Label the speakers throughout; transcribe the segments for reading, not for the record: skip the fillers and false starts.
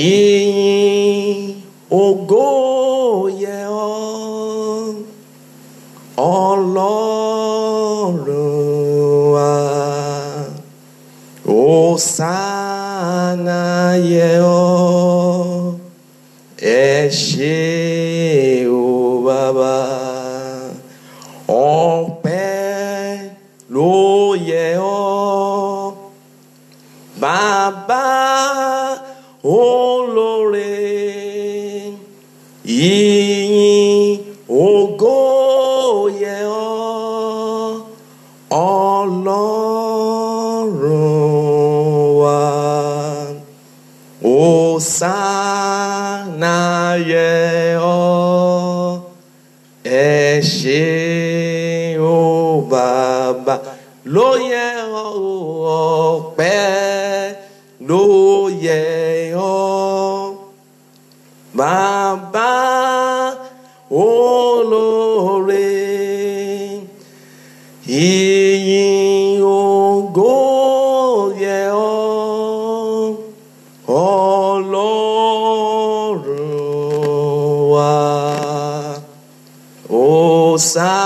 Speaker 1: ìyìn ògo yẹ ọ́ Ọlọ́run wa Hòsánà yẹ ọ́ ẹ ṣé o Baba ọpẹ́ ló yẹ ọ́ Baba olóore ìyìn ògo yẹ ọ́ Ọlọ́run wa Hòsánà yẹ ọ́ ẹ ṣé o Baba ló yẹ ọ́ ọpẹ́ ló yẹ ọ́ Baba olóore ìyìn ògo yẹ ọ́ Ọlọ́run wa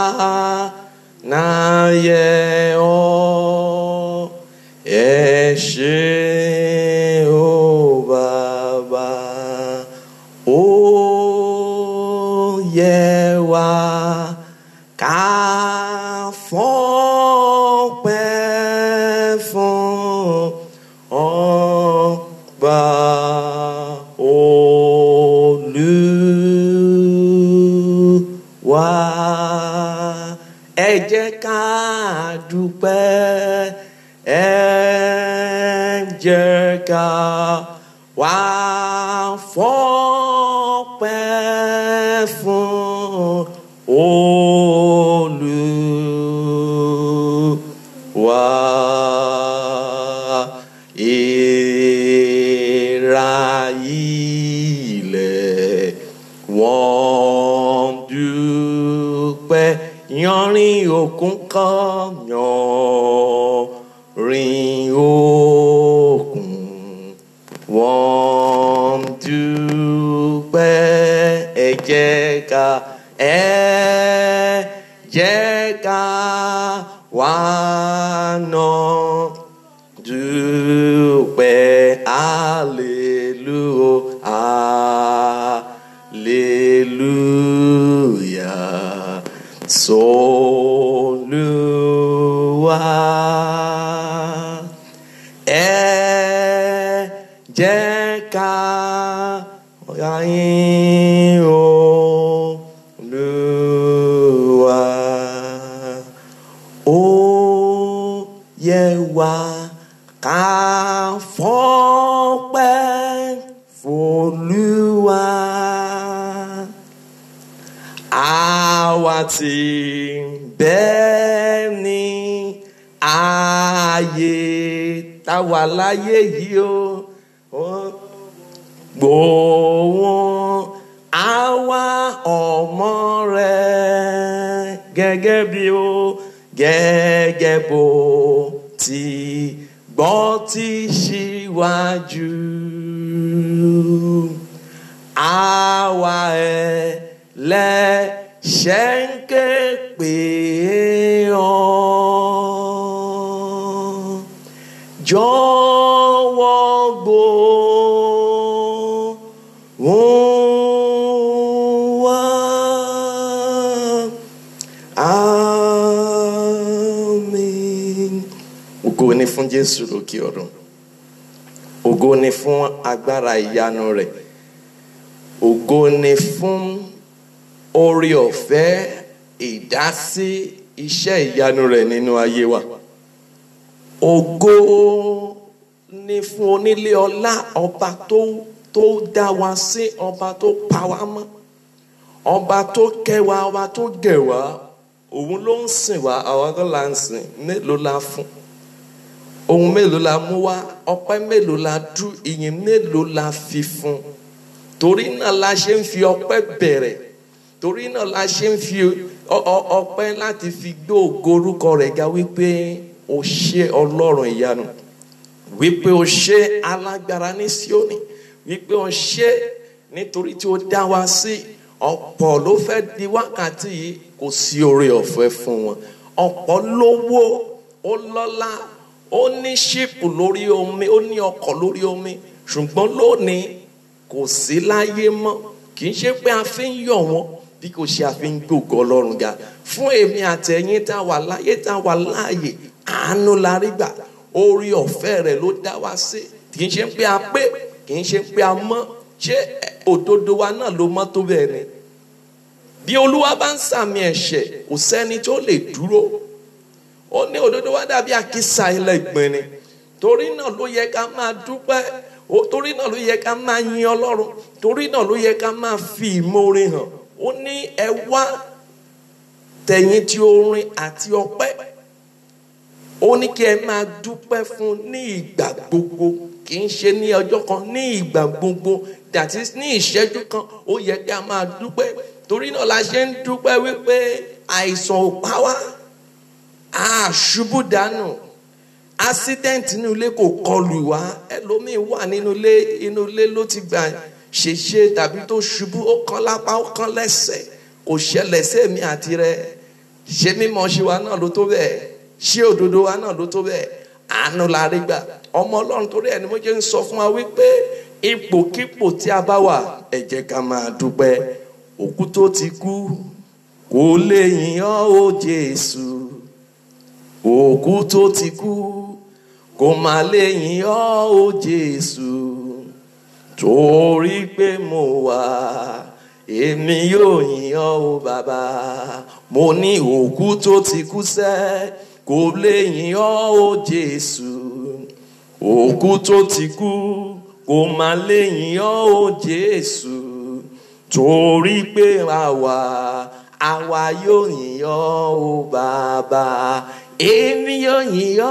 Speaker 1: Hòsánà yẹ ọ́ ẹ ṣé o Baba ó yẹ wá ká fọ́pẹ́ fún ọba Olúwa ẹ jẹ́ ká dúpẹ́ ẹ jẹ́ ká wá fọ́pẹ́ fún Olúwa ìrà ilẹ̀ wọ́n dúpẹ́ yanrìn òkun kan yanrìn òkun wọ́n dúpẹ́ ẹ jẹ́ ká wá náà dúpẹ́ hallelujah s'Olúwa ẹ jẹ́ ká yìn Olúwa ó yẹ wá ká fọ́pẹ́ f'Olúwa àwa tí bẹ́ẹ̀ ni ààyè táwa láyé yìí o gbòòwọ̀n àwa ọmọ rẹ̀ gẹ́gẹ́ bó ti gbọ́ ti ṣíwájú àwa ẹlẹ́ṣẹ̀ ń ké pè ọ́ jọ̀wọ́ gbóhùn wa àmín. Ògo ni fún Jésù lókè ọ̀run. Ògo ni fún agbára ìyanu rẹ̀. Ògo ni fún oore ọ̀fẹ́ ìdásí iṣẹ́ ìyanu rẹ̀ nínú ayé wa. Ògo ni fún onílé ọlá ọba tó dá wa sí, ọba tó pa wá mọ́, ọba tó kẹ́ wa, ọba tó gẹ̀ wá. Òun ló ń sìn wá, àwa kọ́ la ń sìn. Mélòó la fún? Ohun mélòó la mú wá? Ọpẹ́ mélòó la dú? Ìyìn mélòó la fi fún? Torí náà la ṣe ń fi ọpẹ́ bẹ̀rẹ̀. Torí náà la ṣe ń fi ọpẹ́ láti fi gbé ògo orúkọ rẹ̀ ga wípé o ṣé Ọlọ́run ìyanu, wípé o ṣé alágbára ní Síónì, wípé ó ṣe nítorí tí ó dá wa sí. Ọ̀pọ̀ ló fẹ́ di wákàtí yìí, kò sí oore ọ̀fẹ́ fún wọn. Ọ̀pọ̀ lówó, ó lọ́lá, ó ní ṣíìpù lórí omi, ó ní ọkọ̀ lórí omi, ṣùgbọ́n lónìí kò sí láyé mọ́. Kì í ṣe pé a fi ń yọ̀ wọ́n, bí kò ṣe a fi ń gbògo Ọlọ́run ga. Fún èmi àtẹ̀yin tá wà láyé, tá wà láàyè, àánú la rí gbà. Oore ọ̀fẹ́ rẹ̀ ló dá wa sí. Kì í ṣe pé a pé, kì í ṣe pé a mọ́. Ṣé òdodo wa náà ló mọ́ tó bẹ́ẹ̀ ni? Bí Olúwa bá ń sàmì ẹ̀ṣẹ̀, kò sẹ́ni tó lè dúró. Ó ní òdodo wa dàbí àkísà ilẹ̀ ìgbín ni. Torí náà ló yẹ ká máa dúpẹ́. Torí náà ló yẹ ká máa yin Ọlọ́run. Torí náà ló yẹ ká máa fi ìmoore hàn. Ó ní ẹ wá tẹ̀yìn tí orin àti ọpẹ́. Ó ní kí ẹ máa dúpẹ́ fún ní ìgbà gbogbo. Kì í ṣe ní ọjọ́ kan, ní ìgbà gbogbo. That is ní ìṣẹ́jú kan, ó yẹ kí a máa dúpẹ́. Torí náà la ṣe ń dúpẹ́ wípé àìsàn ò pa wá, àṣubú dànù, accident nínú ilé kò kọlù wá. Ẹlòmíì wà nínú ilé ló ti gbà ṣèṣe tàbí tó ṣubú, ó kán lápá, ó kán lẹ́sẹ̀. Kò ṣẹlẹ̀ sí èmi àti rẹ. Ṣé mímọ̀ ṣe wa náà ló tó bẹ́ẹ̀? Ṣé òdodo wa náà ló tó bẹ́ẹ̀? Àánú la rí gbà. Ọmọ Ọlọ́run, torí ẹni mo jẹ́ ń sọ fún wa wípé ipòkípò tí a bá wà, ẹ jẹ́ ká máa dúpẹ́. Òkú tó ti kú kò lè yìn ọ́ o Jésù. Òkú tó ti kú kò má lè yìn ọ́ o Jésù. Torí pé mo wà, èmi yóò yìn ọ́ o Bàbá. Mo ní òkú tó ti kú sẹ́, kò lè yìn ọ́ o Jésù. Òkú tó ti kú kò má lè yìn ọ́ o Jésù. Torí pé àwa yóò yìn ọ́ o Bàbá. Èmi yóò yìn ọ́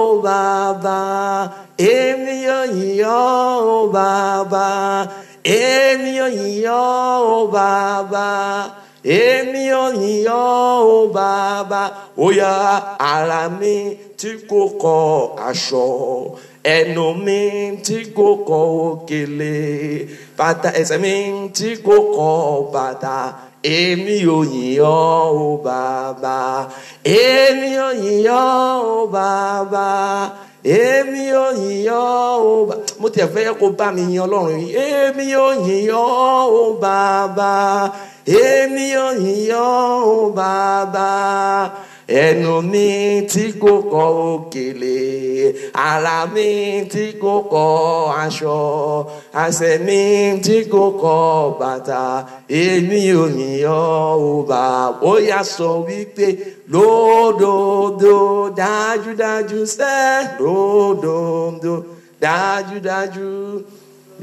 Speaker 1: o Bàbá. Èmi yóò yìn ọ́ o Bàbá. Èmi yóò yìn ọ́ o Bàbá. Èmi yóò yìn ọ́ o Bàbá. Ó yá ara mi tí kò kọ aṣọ, ẹnu mi tí kò kọ òkèlè, bàtà ẹsẹ̀ mi tí kò kọ bàtà. Èmi yóò yìn ọ́ o Bàbá. Èmi yóò yìn ọ́ o Bàbá. Èmi yóò yìn ọ́ o Bàbá. Mo tiẹ̀ fẹ́ yẹ kó bá mi yin Ọlọ́run yìí. Èmi yóò yìn ọ́ o Bàbá. Èmi yóò yìn ọ́ o Bàbá. Ẹnu mi tí kò kọ òkèlè, ara mi tí kò kọ aṣọ, ẹsẹ̀ mi tí kò kọ bàtà. Èmi yóò yìn ọ́ o Bàbá. Ó yá sọ wípé lódodo dájúdájú sẹ́, lódodo dájúdájú,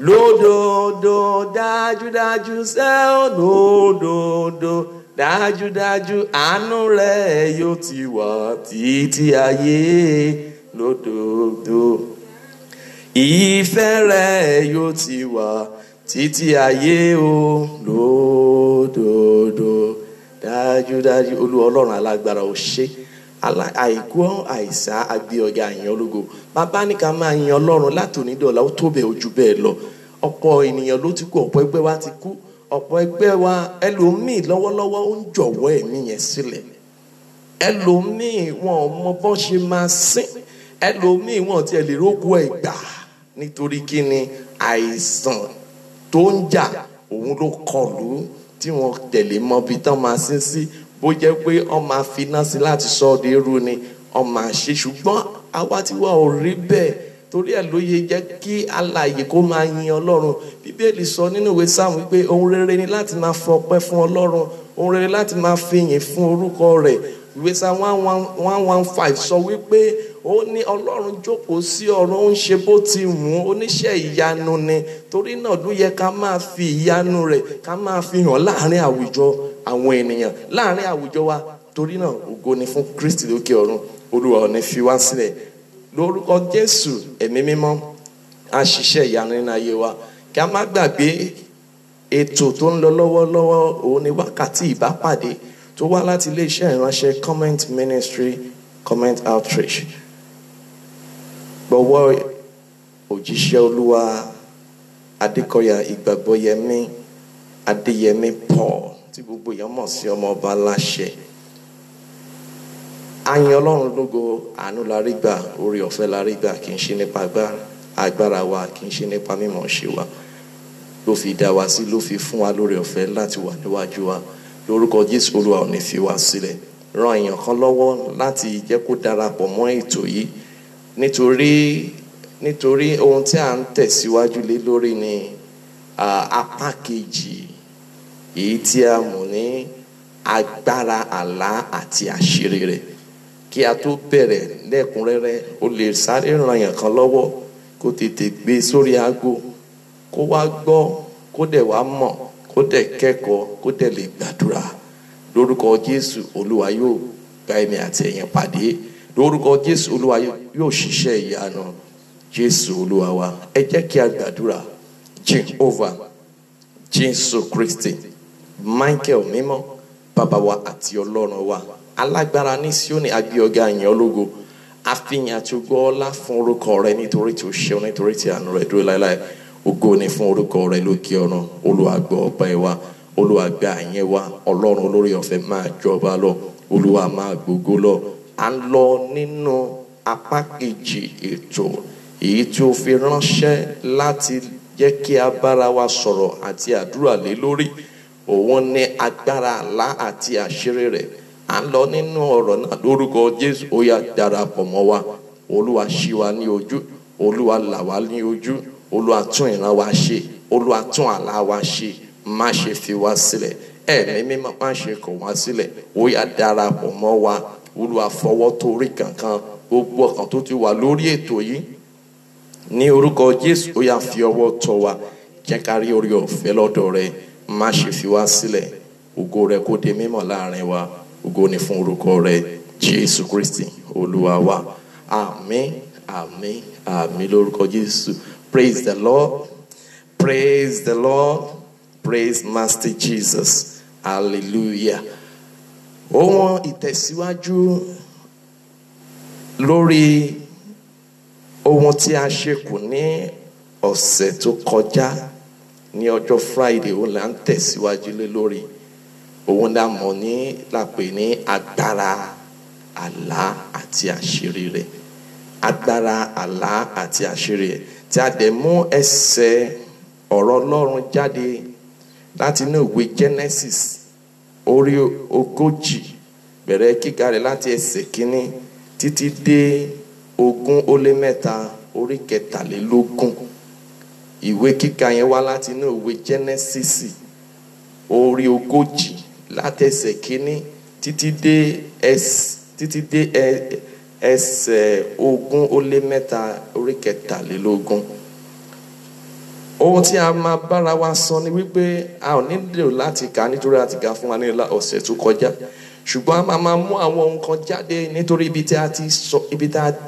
Speaker 1: lódodo dájúdájú sẹ́, lódodo dájúdájú àánú rẹ̀ yóò ti wà títí ayé. Lódodo ìfẹ́ rẹ̀ yóò ti wà títí ayé o. Lódodo dájúdájú. Olúwa Ọlọ́run alágbára ò ṣe àìkú àìsá agbé ọ̀gá àyàn ológo. Bàbá ní ká máa yin Ọlọ́run látòní dọ̀la, ó tó bẹ́ẹ̀ ojú bẹ́ẹ̀ lọ. Ọ̀pọ̀ ènìyàn ló ti kú, ọ̀pọ̀ ẹgbẹ́ wa ti kú, ọ̀pọ̀ ẹgbẹ́ wa, ẹlòmíì lọ́wọ́lọ́wọ́ ó ń jọ̀wọ́ ẹ̀mí yẹn sílẹ̀. Ẹlòmíì wọn ò mọ bọ́n ṣe máa sìn. Ẹlòmíì wọn tiẹ̀ lè rókò ẹ̀gbà nítorí kí ni àìsàn tó ń jà òun ló kọlù tí wọn tẹ̀lé mọ́ bí tán máa sín sí. Bó jẹ́ pé wọ́n máa fi iná sí láti sọ ọ́ di irú ni wọ́n máa ṣe. Ṣùgbọ́n àwa tí wọ́n ò rí bẹ́ẹ̀, torí ẹ̀ ló yẹ jẹ́ kí alààyè kó máa yin Ọlọ́run. Bíbélì sọ nínú ìwé Sáàmù wípé ohun rere ni láti máa fọpẹ́ fún Ọlọ́run, ohun rere láti máa fìyìn fún orúkọ rẹ̀. Ìwé Sáàmù 115 sọ wípé ó ní Ọlọ́run jókòó sí ọ̀run, ó ń ṣe bó ti wù ú, oníṣẹ́ ìyanu ni. Torí náà ló yẹ ká máa fi ìyanu rẹ̀ ká máa fi hàn láàrin àwùjọ àwọn ènìyàn, láàrin àwùjọ wa. Torí náà ògo ni fún Kristi lókè ọ̀run. Olúwa ò ní fi wá sílẹ̀. Lórúkọ Jésù, ẹ̀mí mímọ́ á ṣiṣẹ́ ìyanu nínú ayé wa. Kí a má gbàgbé ètò tó ń lọ lọ́wọ́lọ́wọ́, òun ni wákàtí ìbápàdé tó wá láti iléeṣẹ́ ìránṣẹ́ Comment Ministry, Comment Outreach. Gbọ́wọ́ òjíṣẹ́ Olúwa Adékọ̀yà Ìgbàgbọ́yẹmí Adéyẹmí Paul tí gbogbo èèyàn mọ̀ sí ọmọ ọba aláṣẹ. Àyìn Ọlọ́run lógo, àánú la rí gbà, oore ọ̀fẹ́ la rí gbà, kì í ṣe nípa agbára wa, kì í ṣe nípa mímọ̀ ṣe wa. Ló fi dá wa sí, ló fi fún wa lóore ọ̀fẹ́ láti wà níwájú wa. Lórúkọ Jésù, Olúwa ò ní fi wá sílẹ̀. Ran èèyàn kan lọ́wọ́ láti jẹ́ kó darapọ̀ mọ́ ètò yìí nítorí ohun tí à ń tẹ̀síwájú lé lórí ni apá kejì èyí tí a mọ̀ ní agbára àlá àti àṣírí rẹ̀. Kí a tó bẹ̀rẹ̀ lẹ́kùnrẹ́rẹ́, o lè sáré ran èèyàn kan lọ́wọ́ kó tètè gbé sórí aago, kó wá gbọ́, kó dẹ̀ wá mọ̀, kó dẹ̀ kẹ́kọ̀ọ́, kó dẹ̀ lè gbàdúrà. Lórúkọ Jésù, Olúwa yóò bá èmi àti ẹ̀yin pàdé. Lórúkọ Jésù, Olúwa yóò ṣiṣẹ́ ìyanu. Jésù Olúwa wa. Ẹ jẹ́ kí a gbàdúrà. Jehovah, Jésù Kristi, Michael mímọ́, bàbá wa àti Ọlọ́run wa. Alágbára ní Síónì, agbé ọ̀gá yìn ọ́ lógo. Àfihàn àti ògo ọlá fún orúkọ rẹ nítorí tí o ṣeun, nítorí tí àánú rẹ dúró láéláé. Ògo ni fún orúkọ rẹ lókè ọ̀run. Olúwa gbọ́ ọpẹ́ wa, Olúwa gba àyìn wa. Ọlọ́run olórí ọ̀fẹ́ máa jọba lọ, Olúwa máa gbógo lọ. À ń lọ nínú apá kejì ètò èyí tí ó fi ránṣẹ́ láti jẹ́ kí a bára wa sọ̀rọ̀ àti àdúrà lé lórí. Òun ni agbára àlá àti àṣírí rẹ̀. À ń lọ nínú ọ̀rọ̀ náà. Lórúkọ Jésù, ó yá darapọ̀ mọ́ wa. Olúwa ṣí wa ní ojú, Olúwa là wá ní ojú, Olúwa tún ìran wa ṣe, Olúwa tún àlá wa ṣe. Má ṣe fi wá sílẹ̀. Ẹ̀mí mímọ́, má ṣe kọ̀ wá sílẹ̀. Ó yá darapọ̀ mọ́ wa. Olúwa fọwọ́ torí kankan gbogbo ọkàn tó ti wà lórí ètò yìí. Ní orúkọ Jésù, ó yá fi ọwọ́ tọ́ wa. Jẹ́ ká rí oore ọ̀fẹ́ lọ́dọ̀ rẹ. Má ṣe fi wá sílẹ̀. Ògo rẹ kó di mímọ̀ láàrin wa. Ògo ni fún orúkọ rẹ, Jésù Kristi, Olúwa wa. Àmín, àmín, àmín lórúkọ Jésù. Praise the Lord. Praise the Lord. Praise Master Jesus. Hallelujah. Ohun ìtẹ̀síwájú lórí ohun tí a ṣe kù ní ọ̀sẹ̀ tó kọjá ní ọjọ́ Friday, òun là ń tẹ̀síwájú lé lórí. Òun la mọ̀ ní lápè ní agbára àlá àti àṣírí rẹ̀. Agbára àlá àti àṣírí rẹ̀. Tí a dẹ̀ mú ẹsẹ̀ ọ̀rọ̀ Ọlọ́run jáde láti inú ìwé Genesis orí 40, bẹ̀rẹ̀ kíkà rẹ̀ láti ẹsẹ̀ 1 títí dé 20 orí 23. Ìwé kíkà yẹn wá láti inú ìwé Genesis orí 40 láti ẹsẹ̀ 1 títí dé ẹsẹ̀ 20 orí 23. Ohun tí a máa bára wa sọ ni wípé a ò nílò láti kà nítorí a ti kà fún wa ní ọ̀sẹ̀ tó kọjá. Ṣùgbọ́n a máa mú àwọn ohun kan jáde nítorí ibi tí a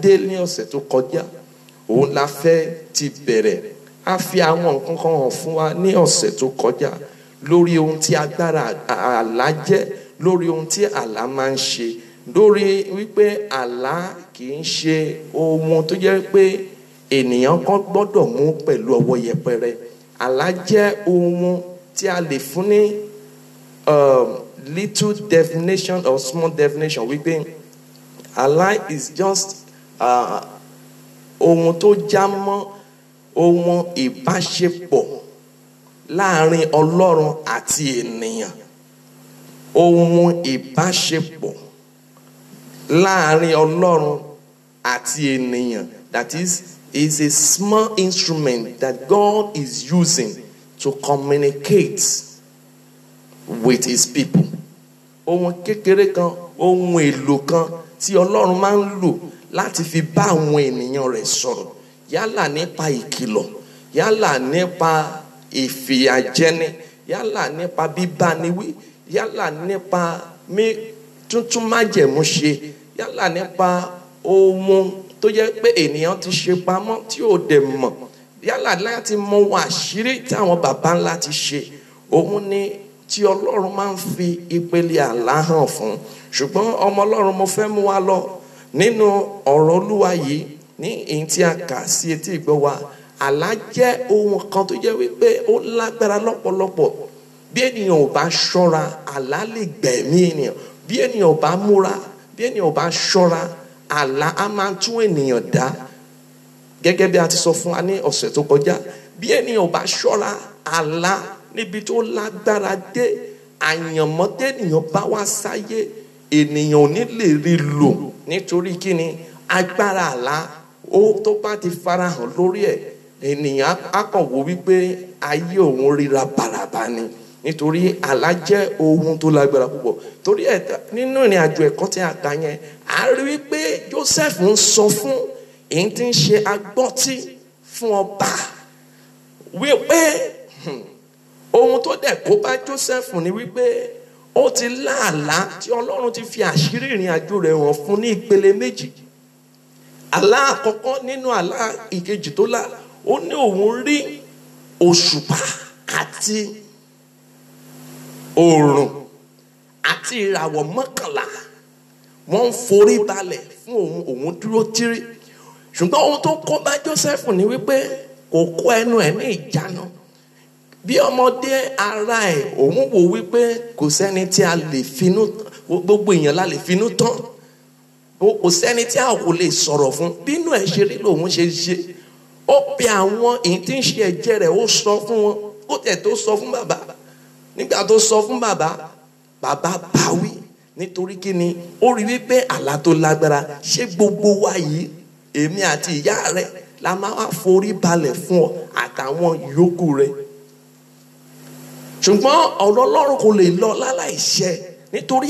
Speaker 1: dé ní ọ̀sẹ̀ tó kọjá. Òun la fẹ́ ti bẹ̀rẹ̀. A fi àwọn nǹkan kan hàn fún wa ní ọ̀sẹ̀ tó kọjá lórí ohun tí agbára àlá jẹ́, lórí ohun tí àlá máa ń ṣe, lórí wípé àlá kì í ṣe ohun tó jẹ́ pé ènìyàn kan gbọ́dọ̀ mú pẹ̀lú ọwọ́ yẹpẹrẹ. Àlá jẹ́ ohun tí a lè fún ní little definition or small definition wípé àlá is just ohun tó já mọ́ ohun ìbáṣepọ̀ láàrin Ọlọ́run àti ènìyàn. Ohun ìbáṣepọ̀ láàrin Ọlọ́run àti ènìyàn. That is a small instrument that God is using to communicate with his people. Ohun kékeré kan, ohun èlò kan tí Ọlọ́run máa ń lò láti fi bá àwọn ènìyàn rẹ̀ sọ̀rọ̀. Yálà nípa ìkìlọ̀, yálà nípa ìfìyàjẹni, yálà nípa bíbániwí, yálà nípa tuntun májẹ̀mú ṣe, yálà nípa ohun tó jẹ́ pé ènìyàn ti ṣe pamọ́ tí ò dẹ̀ mọ̀, yálà láti mọ ohun àṣírí tí àwọn baba ńlá ti ṣe. Òun ni tí Ọlọ́run máa ń fi ìpele àlá hàn fún. Ṣùgbọ́n ọmọ Ọlọ́run, mo fẹ́ mú wa lọ nínú ọ̀rọ̀ Olúwa yìí ní èyí tí a kà sí etí ìgbọ́ wa. àlá jẹ́ ohun kan tó jẹ́ wípé ó lágbára lọ́pọ̀lọpọ̀. Bí ènìyàn ò bá ṣọ́ra, àlá lè gbẹ̀mí ènìyàn. Bí ènìyàn ò bá múra, bí ènìyàn ò bá ṣọ́ra, àlá á máa tún ènìyàn dá. Gẹ́gẹ́ bí a ti sọ fún wa ní ọ̀sẹ̀ tó kọjá, bí ènìyàn ò bá ṣọ́ra, àlá níbi tó lágbára dé, àyànmọ́ tẹ́nìyàn bá wá sáyé, ènìyàn ò ní lè rí lò nítorí kíni agbára àlá ó tó bá ti farahàn lórí ẹ̀, ènìyàn á kàn wò wípé ayé òun ríra bàràbà ni. Nítorí àlá jẹ́ ohun tó lágbára púpọ̀. Torí ẹ̀ nínú ìrìn àjò ẹ̀kọ́ tí a kà yẹn, a rí wípé Joseph ń sọ fún èyí tí ń ṣe agbọ́tí fún ọba wípé ohun tó dẹ̀ kó bá Joseph ni wípé ó ti lá àlá tí Ọlọ́run ti fi àṣírí ìrìn àjò rẹ̀ hàn fún ní ìpele méjì. Àlá àkọ́kọ́ nínú àlá ìkejì tó lá, ó ní òun rí òṣùpá àti oòrùn àti ìràwọ̀ mọ́kànlá wọ́n ń forí balẹ̀ fún òun dúró tírí. Ṣùgbọ́n ohun tó kó bá Joseph ni wípé kò kó ẹnu ẹ̀ ní ìjánu. Bí ọmọdé ara ẹ̀, òun wò wípé kò sẹ́ni tí a lè finú, gbogbo èèyàn la lè finú tán, kò sẹ́ni tí a kò lè sọ̀rọ̀ fún. Bínú ẹ̀ ṣe rí lòun ṣe ṣe. Ó pe àwọn èyí tí ń ṣe ẹ̀jẹ̀ rẹ̀, ó sọ fún wọn, ó tẹ̀ tó sọ fún bàbá. Nígbà tó sọ fún bàbá, bàbá báwí nítorí kíni ó rí wípé àlá tó lágbára. Ṣé gbogbo wa yìí, èmi àti ìyá rẹ̀, la máa wá forí balẹ̀ fún ọ àtàwọn yòókù rẹ̀? Ṣùgbọ́n ọ̀rọ̀ Ọlọ́run kò lè lọ láláìṣẹ, nítorí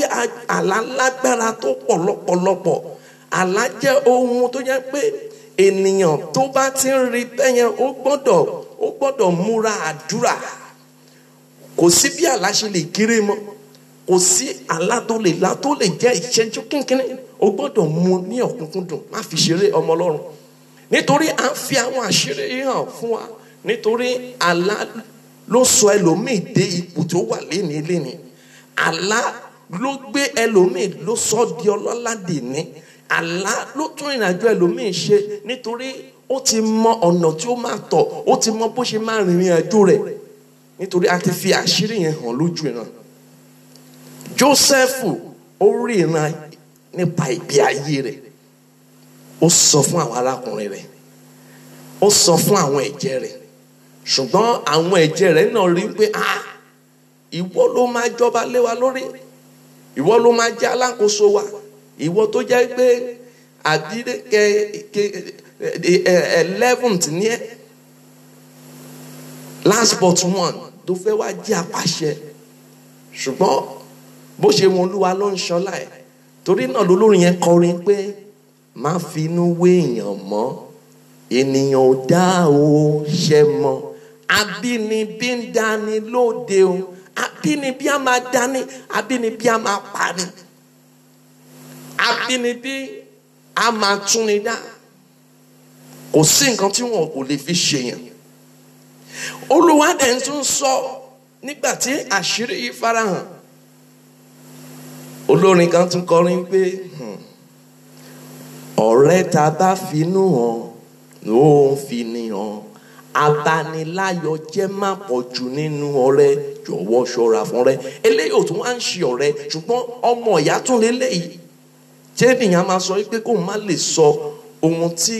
Speaker 1: àlá lágbára tó pọ̀ lọ́pọ̀lọpọ̀. Àlá jẹ́ ohun tó jẹ́ pé ènìyàn tó bá ti ń rí bẹ́yẹn, ó gbọ́dọ̀ múra àdúrà. Kò sí bí àlá ṣe lè kéré mọ́, kò sí àlá tó lè jẹ́ ìṣẹ́jú kínkínní, ó gbọ́dọ̀ mú ní ọ̀kúnkúndùn. Má fi ṣeré ọmọ Ọlọ́run, nítorí à ń fi àwọn àṣírí hàn fún wa. Nítorí àlá ló sọ ẹlòmíì dé ipò tó wà léni. Àlá ló gbé ẹlòmíì, ló sọ di ọlọ́lá dèní. Àlá ló tún ìrìnàjò ẹlòmíì ṣe, nítorí ó ti mọ ọ̀nà tí ó máa tọ̀, ó ti mọ bó ṣe máa rìnrìn àjò rẹ̀, nítorí a ti fi àṣírí yẹn hàn lójú ìran. Joseph ó rí ìran nípa ìgbé ayé rẹ̀, ó sọ fún àwọn arákùnrin rẹ̀, ó sọ fún àwọn ẹ̀jẹ̀ rẹ̀. Ṣùgbọ́n àwọn ẹ̀jẹ̀ rẹ̀ náà rí pé ìwọ ló máa jọba lé wa lórí, ìwọ ló máa jẹ́ alákòóso wa, ìwọ tó jẹ́ pé àdídéke 11th ní ẹ, last but one tó fẹ́ wá jẹ́ apàṣẹ. Ṣùgbọ́n bó ṣe wọn Olúwa ló ń ṣọlá ẹ̀. Torí náà lolórin yẹn kọrin pé má finú wé èèyàn mọ́, ènìyàn ò dá o ṣe mọ́. Abínibí ń dání lóde o, abínibí a máa dání, abínibí a máa parí, abínibí a máa túni dá. Kò sí nǹkan tí wọn kò lè fi ṣèyàn. Olúwa dẹ̀ tún sọ nígbà tí àṣírí yìí farahàn. Olórin kan tún kọrin pé ọ̀rẹ́ tá bá finú hàn ló ń fi ni hàn, abániláyọ̀ jẹ́ má pọ̀ jù nínú ọ̀rẹ́, jọ̀wọ́ ṣọ́ra fún rẹ. Eléyìí ò tún wá ń ṣe ọ̀rẹ́, ṣùgbọ́n ọmọ ìyá tún léléyìí. Tí ènìyàn máa sọ pé kó má lè sọ ohun tí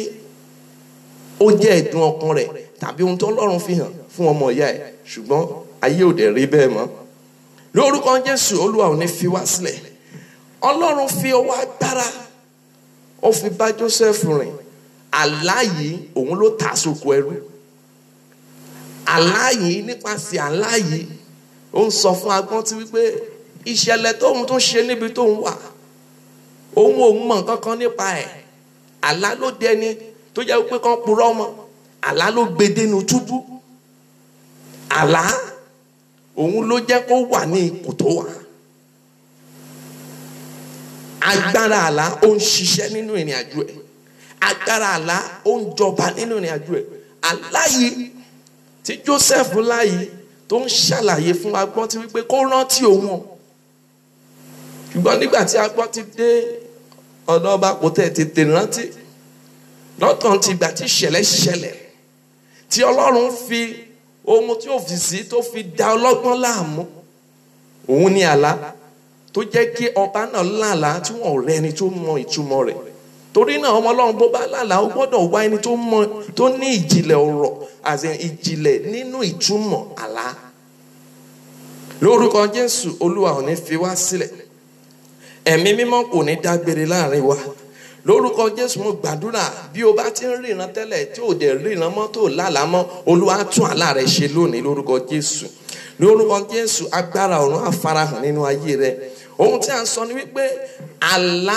Speaker 1: ó jẹ́ ẹ̀dùn ọkàn rẹ̀ tàbí ohun tí Ọlọ́run fi hàn fún ọmọ ìyá ẹ̀, ṣùgbọ́n ayé ò dẹ̀ rí bẹ́ẹ̀ mọ́. Lórúkọ Jésù, Olúwa ò ní fi wá sílẹ̀. Ọlọ́run fi ọwọ́ agbára ó fi bá Joseph rìn. Àlá yìí òun ló tà sóko ẹrú. Àlá yìí, nípasẹ̀ àlá yìí, ó ń sọ fún agbọ́n tí wípé ìṣẹ̀lẹ̀ tóun tó ṣe níbi tóun wà, òun ò mọ̀ nǹkan kan nípa ẹ̀. Àlá ló dẹni tó jẹ́ wípé kán purọ́ mọ́. Àlá ló gbé dénú túbú. Àlá òun ló jẹ́ kó wà ní ipò tó wà. Agbára àlá ó ń ṣiṣẹ́ nínú ìrìn àjò ẹ̀. Agbára àlá ó ń jọba nínú ìrìn àjò ẹ̀. Àlá yìí tí Joseph láyìí tó ń ṣàlàyé fún agbọ́n tí wípé kó rántí òun. Ṣùgbọ́n nígbà tí agbọ́n ti dé ọ̀dọ̀ ọba kò tètè rántí. Lọ́kàn ti gbà tí ìṣẹ̀lẹ̀ ṣẹlẹ̀, tí Ọlọ́run fi ohun tí ó fi sí tó fi dá ọlọ́gbọ́n láàmú, òun ni àlá tó jẹ́ kí ọba náà lálàá tí wọ́n rẹ́ ẹni tó mọ ìtumọ̀ rẹ̀. Torí náà ọmọ Ọlọ́run bó bá lálàá ó gbọ́dọ̀ wá ẹni tó ní ìjìnlẹ̀ ọ̀rọ̀ àti ìjìnlẹ̀ nínú ìtumọ̀ àlá. Lórúkọ Jésù, Olúwa ò ní fi wá sílẹ̀. Ẹ̀mí mímọ́ kò ní dágbére láàrin wa. Lórúkọ Jésù, mo gbàdúrà bí o bá ti ń ríran tẹ́lẹ̀ tí ò dẹ̀ ríran mọ́ tó lálàá mọ́, Olúwa tún àlá rẹ ṣe lónìí lórúkọ Jésù. Lórúkọ Jésù, agbára ọ̀run á farahàn nínú ayé rẹ. Ohun tí a ń sọ ni wípé àlá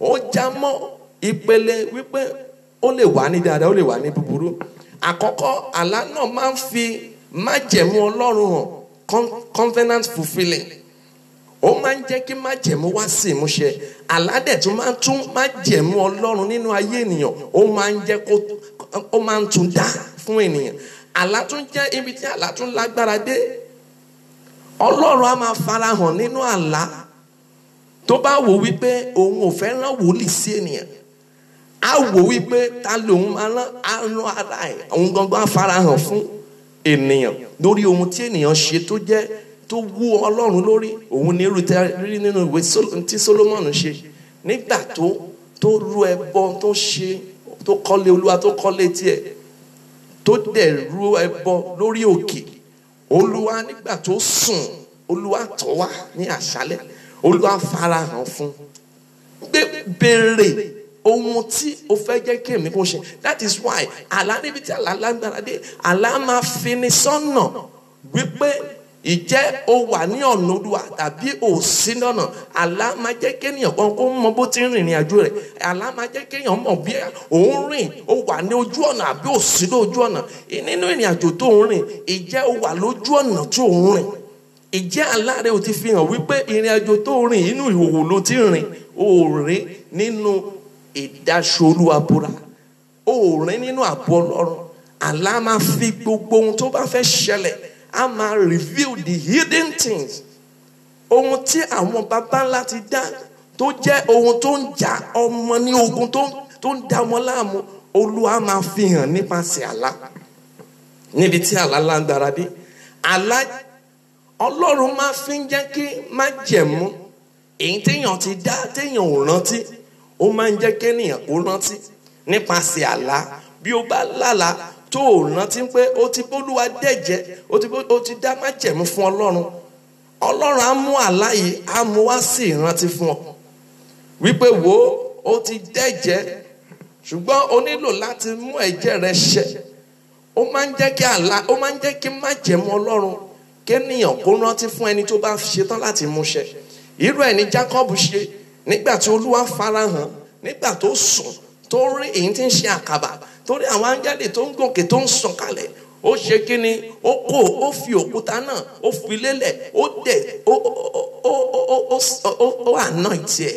Speaker 1: ó já mọ́ ìpele wípé ó lè wà ní dáadáa, ó lè wà ní búburú. Àkọ́kọ́, àlá náà máa ń fi májẹ̀mú Ọlọ́run hàn, covenant fulfilling. Ó máa ń jẹ́ kí májẹ̀mú wá sí ìmúṣẹ. Àlá dẹ̀ tún máa ń tún májẹ̀mú Ọlọ́run nínú ayé ènìyàn, ó máa ń jẹ́ ó máa ń tún dá fún ènìyàn. Àlá tún jẹ́ ibi tí àlá tún lágbára dé. Ọlọ́run á máa farahàn nínú àlá. Tó bá wò wípé òun ò fẹ́ rán wòlíì sí ènìyàn, á wò wípé ta lòun máa rán ara ẹ̀, òun gangan á farahàn fún ènìyàn lórí ohun tí ènìyàn ṣe tó jẹ́ tó wú Ọlọ́run lórí. Òun ní irú rí nínú ìwé tí Solomon ṣe nígbà tó rú ẹbọ tó ṣe, tó kọ́lé Olúwa, tó kọ́lé tiẹ̀, tó dẹ̀ rú ẹbọ lórí òkè. Olúwa nígbà tó sùn, Olúwa tọ̀ wá ní àṣálẹ́, Olúwa farahàn fún béèrè ohun tí o fẹ́ jẹ́ kí èmi kò ṣe. That is why àlá níbi tí àlá lágbára dé, àlá máa fi ni sọ́nà wípé ìjẹ́ o wà ní ọ̀nà Olúwa tàbí o sí lọ́nà. Àlá máa jẹ́ kéèyàn kan kó mọ bó ti ń rìnrìn àjò rẹ̀. Àlá máa jẹ́ kéèyàn mọ̀ bí òun rìn, o wà ní ojú ọ̀nà àbí o sí lójú ọ̀nà. Nínú ìrìn àjò tó ń rìn, ìjẹ́ o wà lójú ọ̀nà tó ń rìn. Ìjẹ́ àlá rẹ̀ o ti fi hàn wípé ìrìn àjò tó ń rìn inú ìhòòhò ló ti rìn. O rìn nínú ìdáṣọ Olúwa búra, o rìn nínú ààbò Ọlọ́run. Àlá máa fi gbogbo ohun tó bá fẹ́ ṣẹlẹ̀, a máa reveal the hidden things. Ohun tí àwọn baba ńlá ti dá tó jẹ́ ohun tó ń jà ọmọ ní ogun tó ń dá ọmọ láàmú, Olúwa máa fi hàn nípasẹ̀ àlá. Níbi tí àlá lágbára dé, àlá Ọlọ́run máa fi ń jẹ́ kí májẹ̀mú èyí téèyàn ti dá téèyàn ò rántí, ó máa ń jẹ́ kéèyàn kó rántí nípasẹ̀ àlá. Bí ó bá lálàá tó o rántí pé ó ti bólúwa dẹ̀jẹ́, ó ti dá májẹ̀mú fún Ọlọ́run, Ọlọ́run á mú àlá yìí, á mú wá sí ìrántí fún ọ wípé wò ó ti dẹ̀jẹ́, ṣùgbọ́n o nílò láti mú ẹ̀jẹ̀ rẹ ṣẹ. Ó máa ń jẹ́ kí àlá, ó máa ń jẹ́ kí májẹ̀mú Ọlọ́run kéèyàn kó rántí fún ẹni tó bá ṣetán láti mú ṣẹ. Irú ẹ̀ ni Jacob ṣe nígbà tí Olúwa farahàn, nígbà tó sùn tó rí èyí tí ń ṣe àkàbà, torí àwọn áńgẹ́lì tó ń gòkè tó ń sọ̀kalẹ̀. Ó ṣe kí ni? Ó fi òkúta náà, ó fi lélẹ̀, ó dẹ̀ ó anoint ẹ̀,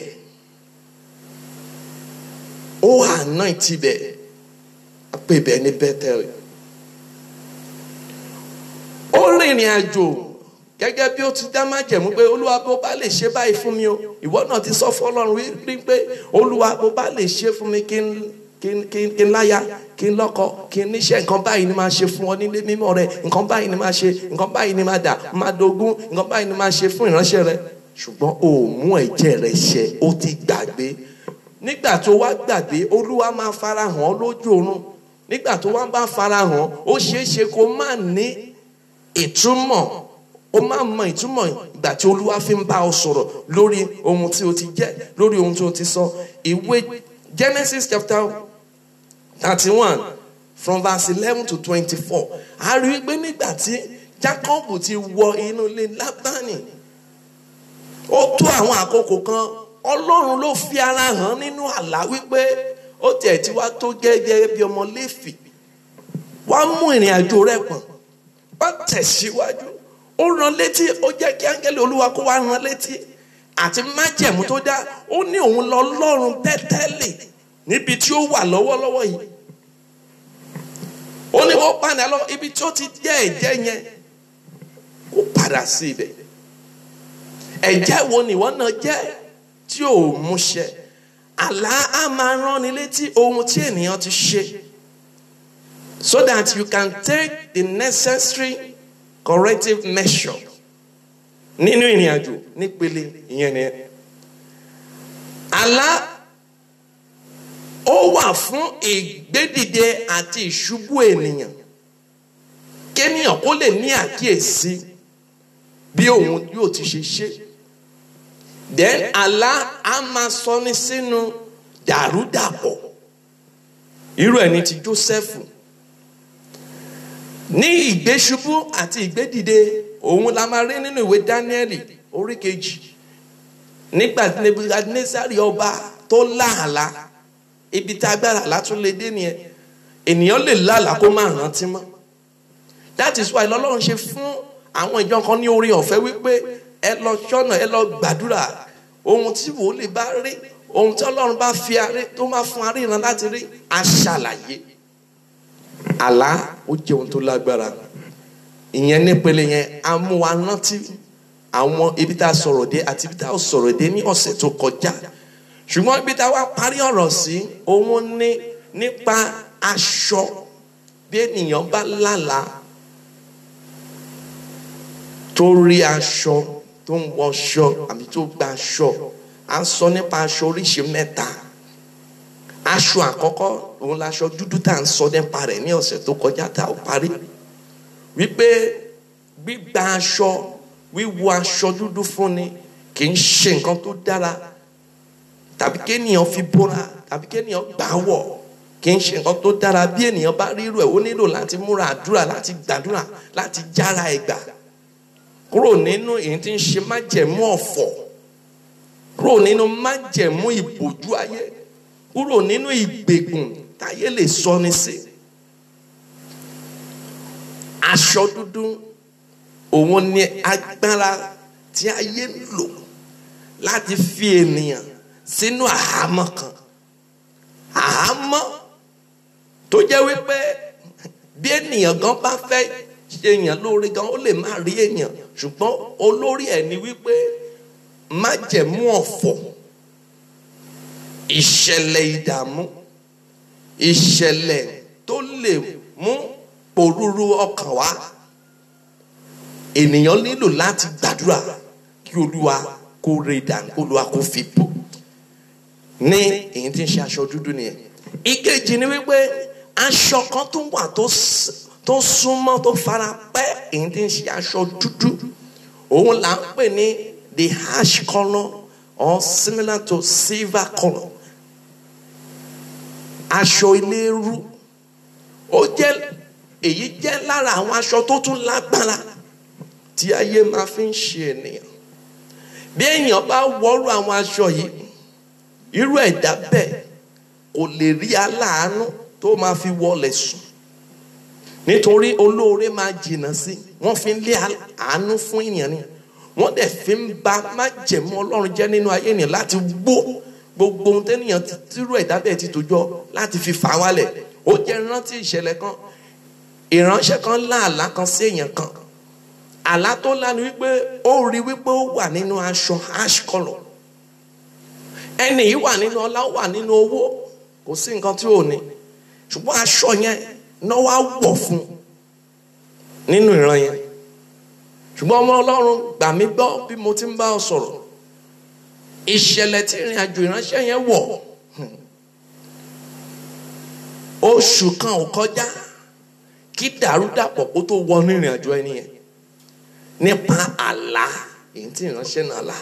Speaker 1: ó anoint ibẹ̀, pé ibẹ̀ ní Bethel. Ó rìnrìn àjò gẹ́gẹ́ bí ó ti dá májẹ̀mú pé Olúwa bó bá lè ṣe báyìí fún mi o. Ìwọ náà ti sọ fún Ọlọ́run rí pé Olúwa bó bá lè ṣe fún mi kí n láya, kí n lọ́kọ, kí n níṣẹ́, nǹkan báyìí ni máa ṣe fún ọ nílé mímọ́ rẹ, nǹkan báyìí ni máa ṣe, nǹkan báyìí ni máa dà, máa dogún, nǹkan báyìí ni máa ṣe fún ìránṣẹ́ rẹ. Ṣùgbọ́n o ò mú ẹ̀jẹ̀ rẹ ṣẹ, o ti gbàgbé. Nígbà tó wá gbàgbé, Olúwa máa farahàn ọ́ lójú oorun. Nígbà tó wá bá farahàn, ó ṣeé ṣe kó má ní ìtumọ̀, ó máa mọ ìtumọ̀ ìgbà tí Olúwa fi ń bá ọ sọ̀rọ̀ lórí ohun tí o ti jẹ́, lórí ohun tí o ti sọ. Ìwé Genesis chapter 31 from verse 11 to 24. A rí wípé nígbà tí Jacob ti wọ inú ilé Lábánì, ó tó àwọn àkókò kan, Ọlọ́run ló fi ara hàn nínú àlá wípé ó tiẹ̀ ti wá tó gẹ́gẹ́ bí ọmọ Léfì, wá mú ìrìn àjò rẹ̀ pọ̀n, wá tẹ̀síwájú. Ó rán létí, ó jẹ́ kí áńgẹ́lì Olúwa kó wá rán létí àti májẹ̀mú tó dá. Ó ní òun lọ Ọlọ́run Bẹ́tẹ́lì níbi tí ó wà lọ́wọ́lọ́wọ́ yìí. Ó ní ó padà lọ ibi tí ó ti jẹ́ ẹ̀jẹ̀ yẹn, ó padà sí ibẹ̀. Ẹ̀jẹ̀ wo ni ìwọ náà jẹ́ tí ò mú ṣẹ? Àlá á máa rán ni létí ohun tí ènìyàn ti ṣe. so that you can take the necessary corrective measure nínú ìrìn àjò nípele ìyẹn ni àlá ó wà fún ìgbédìde àti ìṣubú ènìyàn kéèyàn kó lè ní àkíyèsí bí òun yóò ti ṣe then àlá á máa sọ ní sínú dàrúdàpọ̀ irú ẹni tí Jósẹ́fù ní ìgbésùbú àti ìgbédìde òun la máa rí nínú ìwé Dáníẹ́lì orí 2 nígbà tí Nebukadnesari ọba tó láàlá ibi tá agbára látún lè dé nìyẹn ènìyàn lè lálàá kó má rántí mọ́. That is why lọ́lọ́run ṣe fún àwọn ìjọ kan ní orí ọ̀fẹ́ wípé ẹ lọ ṣọ́nà ẹ lọ gbàdúrà ohun tí wòlíì bá rí ohun tí Ọlọ́run bá fi aré tó máa fún aríran láti rí aṣàlàyé. Àlá ó jẹ́ ohun tó lágbára ìyẹn nípele yẹn á mú wa rántí àwọn ibi tá a sọ̀rọ̀ dé àti ibi tá a sọ̀rọ̀ dé ní ọ̀sẹ̀ tó kọjá ṣùgbọ́n ibi tá a wá parí ọ̀rọ̀ sí òun ní nípa aṣọ bí ènìyàn bá lálàá tó rí aṣọ tó ń wọṣọ àbí tó gba aṣọ à ń sọ nípa aṣọ oríṣi mẹ́ta. Aṣọ àkọ́kọ́ òun laṣọ dúdú tá à ń sọ nípa rẹ̀ ní ọ̀sẹ̀ tó kọjá tá a parí wípé gbígba aṣọ wíwọ aṣọ dúdú fún ni kì í ṣe nǹkan tó dára tàbí kéèyàn fi bóra tàbí kéèyàn gbà wọ̀ kì í ṣe nǹkan tó dára bí ènìyàn bá rí irú ẹ̀ ó nílò láti múra àdúrà láti gbàdúrà láti jára ẹ̀gbà kúrò nínú èyí tí ń ṣe májẹ̀mú ọ̀fọ̀ kúrò nínú májẹ̀mú ìbòjú ayé kúrò nínú ìgbèkùn táyé lè sọ ní sí. Aṣọ dúdú òun ni agbára tí ayé ń lò láti fi ènìyàn sínú àhámọ́ kan àhámọ́ tó jẹ́ wípé bí ènìyàn gan bá fẹ́ ṣe èèyàn lórí gan ó lè má rí èèyàn ṣùgbọ́n olórí ẹ̀ ni wípé májẹ̀mú ọ̀fọ̀ ìṣẹ̀lẹ̀ ìdààmú ìṣẹ̀lẹ̀ tó lè mú òrúurú ọkàn wá ènìyàn nílò láti gbàdúrà kí Olúwa kó rẹ̀ dànù kó Olúwa kó fi bò ní èyí tí ń ṣe aṣọ dúdú nìyẹn. Ìkejì ni wípé aṣọ kan tó wà tó súnmọ́ tó fara pẹ́ èyí tí ń ṣe aṣọ dúdú òun là ń pè ní the ash colour or similar to silver colour. Aṣọ eléérú ó jẹ́ èyí jẹ́ lára àwọn aṣọ tó tún lágbára tí ayé máa fi ń ṣe ènìyàn. Bí èèyàn bá wọ̀rú àwọn aṣọ yìí irú ẹ̀dá bẹ́ẹ̀ kò lè rí aláàánú tó máa fi wọlé sùn nítorí olóore máa jìnnà sí wọ́n fi ń lé àánú fún ènìyàn ni wọ́n dẹ̀ fi ń ba májẹ̀mú Ọlọ́run jẹ́ nínú ayé ènìyàn láti gbó gbogbo ohun tẹ́nìyàn tírú ẹ̀dá bẹ́ẹ̀ ti tòjọ́ láti fi fà wálẹ̀. Ó jẹ́ rántí ìṣẹ̀lẹ̀ kan ìránṣẹ́ kan lá àlá kan sí èèyàn kan àlá tó lá ni wípé ó rí wípé ó wà nínú aṣọ ash colour ẹni yìí wà nínú ọlá ó wà nínú owó kò sí nǹkan tí ò ní ṣùgbọ́n aṣọ yẹn náà wá wọ̀ fún nínú ìran yẹn ṣùgbọ́n ọmọ Ọlọ́run gbà mí gbọ́ bí mo ti ń bá ọ sọ̀rọ̀ ìṣẹ̀lẹ̀ tí ìrìn àjò ìránṣẹ́ yẹn wọ̀ oṣù kan ò kọjá kí dàrúdàpọ̀ kó tó wọnú ìrìn àjò ẹni yẹn nípa àlá èyí tí ìránṣẹ́ náà lá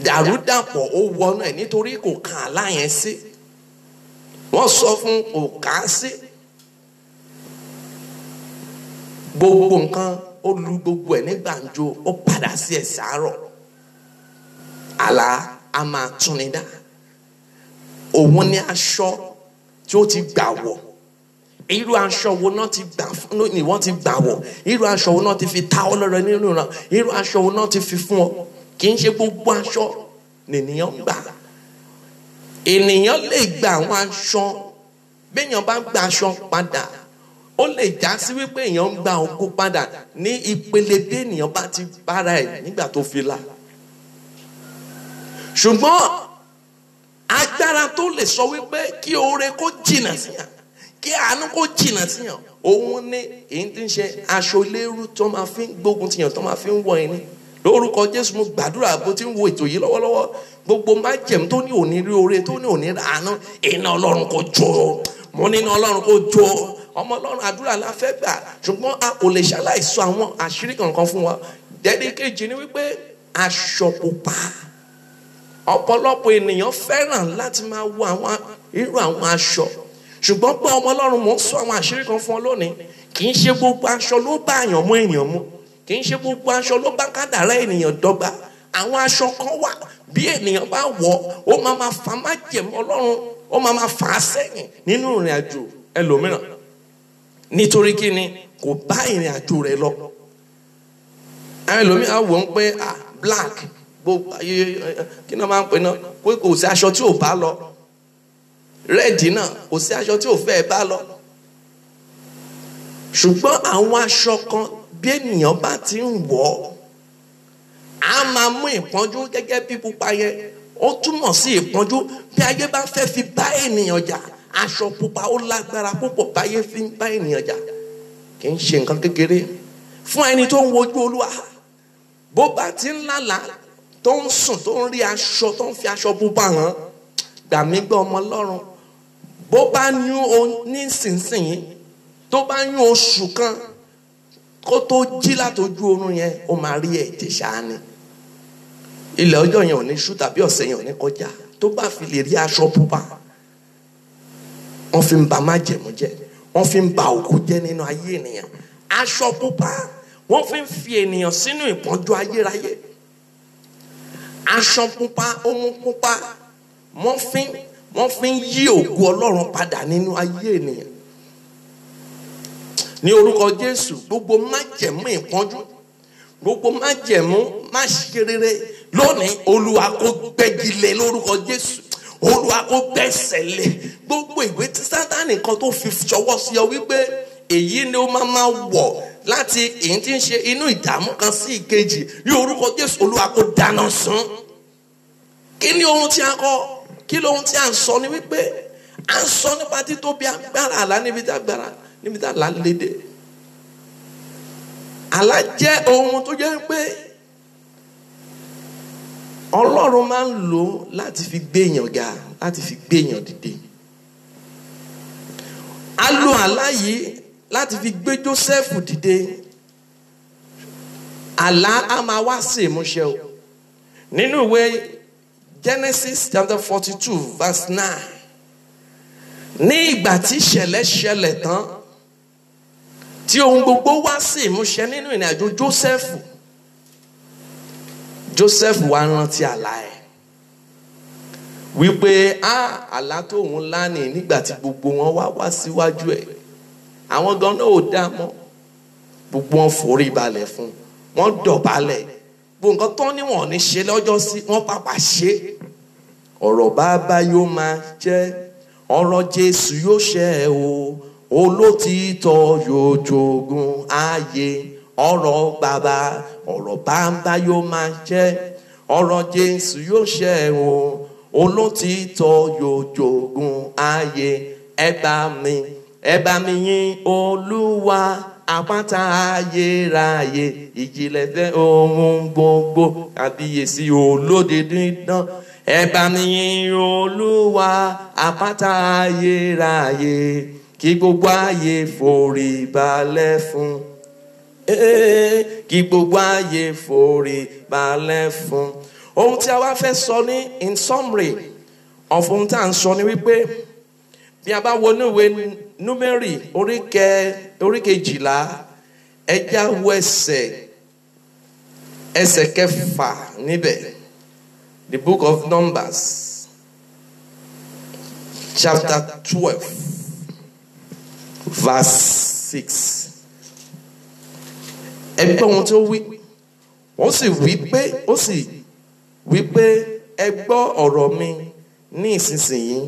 Speaker 1: dàrúdàpọ̀ ó wọnú ẹ̀ nítorí kò ka àlá yẹn sí wọ́n sọ fún kò ká sí gbogbo nǹkan ó lu gbogbo ẹ̀ ní gbàǹjo ó padà sí ẹ̀ sàárọ̀ àlá a máa túnni dá òun ní aṣọ tí ó ti gbà wọ̀ irú aṣọ wo náà ti gbà fún ni wọ́n ti gbà wọ̀ irú aṣọ wo náà ti fi ta ọ́ lọ́rẹ nínú ìran irú aṣọ wo náà ti fi fún ọ kì í ṣe gbogbo aṣọ nìyẹn gbà ènìyàn lè gba àwọn aṣọ béèyàn bá gba aṣọ padà ó lè já sí wípé èèyàn ń gba ògo padà ní ìpele bí ènìyàn bá ti bára ẹ̀ nígbà tó fi là ṣùgbọ́n agbára tó lè sọ wípé kí oore kó jìnnà sí yàn kí àánú kó jìnnà síyàn. Òun ní èyí tí ń ṣe aṣọ lérú tó máa fi ń gbógun tìyàn, tó máa fi ń wọ ẹni. Lórúkọ Jésù mo gbàdúrà bó ti ń wo ètò yìí lọ́wọ́lọ́wọ́, gbogbo májẹ̀mú tó ní òní rí oore, tó ní òní àánú, iná Ọlọ́run kó jó. Mo ní iná Ọlọ́run kó jó. Ọmọ Ọlọ́run àdúrà la fẹ́ gbà, ṣùgbọ́n a kò lè ṣaláìsọ àwọn àṣírí kankan fún wa. Dẹ́dẹ́kejì ni wípé aṣọ pupa. Ọ̀pọ̀lọpọ̀ ènìyàn fẹ́ràn láti máa wọ àwọn irú àwọn aṣọ, ṣùgbọ́n pé ọmọ Ọlọ́run mò ń sọ àwọn àṣírí kan fún ọ lónìí. Kì í ṣe gbogbo aṣọ ló bá àyàn mú ènìyàn mu, kì í ṣe gbogbo aṣọ ló bá kádàrá ènìyàn dọ́gba. Àwọn aṣọ kan wà bí ènìyàn bá wọ̀ ó máa fa májẹ̀mú Ọlọ́run, ó máa fà á sẹ́yìn nínú ìrìn àjò ẹlòmíràn. Nítorí kí ni kò bá ìrìn àjò rẹ̀ lọ. Àwọn ẹlòmíràn wò ó pé black gbogbo kí ni wọ́n máa ń pè náà, pé kò sí aṣọ tí ò bá lọ. Red náà kò sí aṣọ tí ò fẹ́ bá lọ. Ṣùgbọ́n àwọn aṣọ kan bí ènìyàn bá ti ń wọ̀ á máa mú ìpọ́njú gẹ́gẹ́ bí pupa yẹn. Ó túmọ̀ sí ìpọ́njú bí ayé bá fẹ́ fi bá ènìyàn jà. Aṣọ pupa ó lágbára púpọ̀ báyé fi ń bá ènìyàn jà. Kì í ṣe nǹkan kékeré fún ẹni tó ń wojú Olúwa. Bó bá ti ń lálàá tó ń sùn tó ń rí aṣọ tó ń fi aṣọ pupa hàn, gbà mí gbọ́ ọmọ Ọlọ́run. Bó bá yún nísinsìnyí, tó bá yún oṣù kan kó tó jí látojú oorun yẹn, ó máa rí ẹ̀jẹ̀ ṣáá ni. Ilẹ̀ ọjọ́ yẹn ò ní ṣú tàbí ọ̀sẹ̀ yẹn ò ní kọjá. Tó bá fi lè rí aṣọ pupa, wọ́n fi ń ba májẹ̀mú jẹ́, wọ́n fi ń ba òkú jẹ́ nínú ayé ènìyàn. Aṣọ pupa wọ́n fi ń fi ènìyàn sínú ìpọ́njú ayérayé. Aṣọ pupa, ohun pupa wọ́n fi ń yí ògo Ọlọ́run padà nínú ayé ènìyàn. Ní orúkọ Jésù, gbogbo májẹ̀mú ìpọ́njú, gbogbo májẹ̀mú má ṣe rere lónìí, Olúwa kó gbẹ́gi lé lórúkọ Jésù. Olúwa kó gbẹ́sẹ̀ lé gbogbo ìwé tí Sátánì kan tó fi ṣọwọ́ sí ọ wípé èyí ni ó máa wọ̀ láti èyí tí ń ṣe inú ìdààmú kan sí ìkejì. Ní orúkọ Jésù, Olúwa kó dáná sun. Kí ni ohun tí a kọ? Kí lóhun tí a ń sọ ni wípé a ń sọ nípa títóbi agbára àlá níbi tí àlá lédè. Àlá jẹ́ ohun tó jẹ́ pé Ọlọ́run máa ń lò láti fi gbéyàn ga, láti fi gbéyàn dìde. A lo àlá yìí láti fi gbé Jósẹ́fù dìde. Àlá a máa wá sí ìmúṣẹ o. Nínú ìwé Genesis chapter 42 verse 9. Ní ìgbà tí ìṣẹ̀lẹ̀ ṣẹlẹ̀ tán, tí ohun gbogbo wá sí ìmúṣẹ nínú ìrìn àjò Jósẹ́fù, Jósẹ́fù wá rántí àlá ẹ̀ wípé àlá tó òun lá ní nígbà tí gbogbo wọn wá síwájú ẹ̀, àwọn gan náà ò dá mọ́, gbogbo wọn forí balẹ̀ fún, wọn dọ̀bálẹ̀, gbogbo nǹkan tó ní wọn ò ní ṣe lọ́jọ́ sí wọn pàpà ṣe. Ọ̀rọ̀ bàbá yóò máa jẹ́, ọ̀rọ̀ Jésù yóò ṣẹ o, olótìítọ́ yóò jogún ayé. Ọ̀rọ̀ bàbá, ọ̀rọ̀ bàbá yóò máa jẹ́, ọ̀rọ̀ Jésù yóò ṣẹ o, olótìítọ́ yóò jogún ayé. Ẹ bá mi yìn Olúwa, àpáta ayérayé, ìjìnlẹ̀ fẹ́ ohun gbogbo, àbíyèsí olóde dídán. Ẹ bá mi yìn Olúwa, àpáta ayérayé, kí gbogbo ayé forí balẹ̀ fún. Kí gbogbo ayé forí balẹ̀ fún. Ohun tí a wá fẹ́ sọ ní in summary of ohun tí a ń sọ ni wípé bí a bá wo ní ìwé Númérì orí 12, ẹja wo ẹsẹ̀ 6 níbẹ̀. The book of Numbers chapter 12 verse 6. Ẹgbẹ́ ohun tí ó wí, ó sì wí pé ẹ gbọ́ ọ̀rọ̀ mi ní ìsinsìnyí,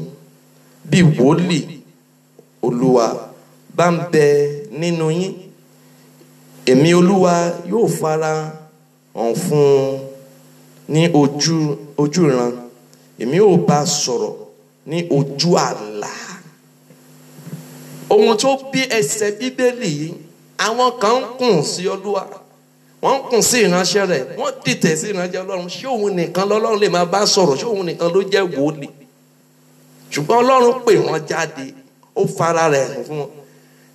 Speaker 1: bí wòlíì Olúwa bá ń bẹ nínú yín, èmi Olúwa yóò fara hàn fún un ní ojú ìran, èmi yóò bá sọ̀rọ̀ ní ojú àlá. ohun tó bí ẹsẹ̀ bíbélì yìí, àwọn kan ń kùn sí Olúwa, wọ́n ń kùn sí ìránṣẹ́ rẹ̀, wọ́n dìtẹ̀ sí ìránṣẹ́ Ọlọ́run. Ṣé òun nìkan lọ́lọ́run lè máa bá sọ̀rọ̀? Ṣé òun nìkan ló jẹ́ wòlíì? Ṣùgbọ́n Ọlọ́run pè wọ́n jáde, ó fara rẹ̀ hàn fún wọn.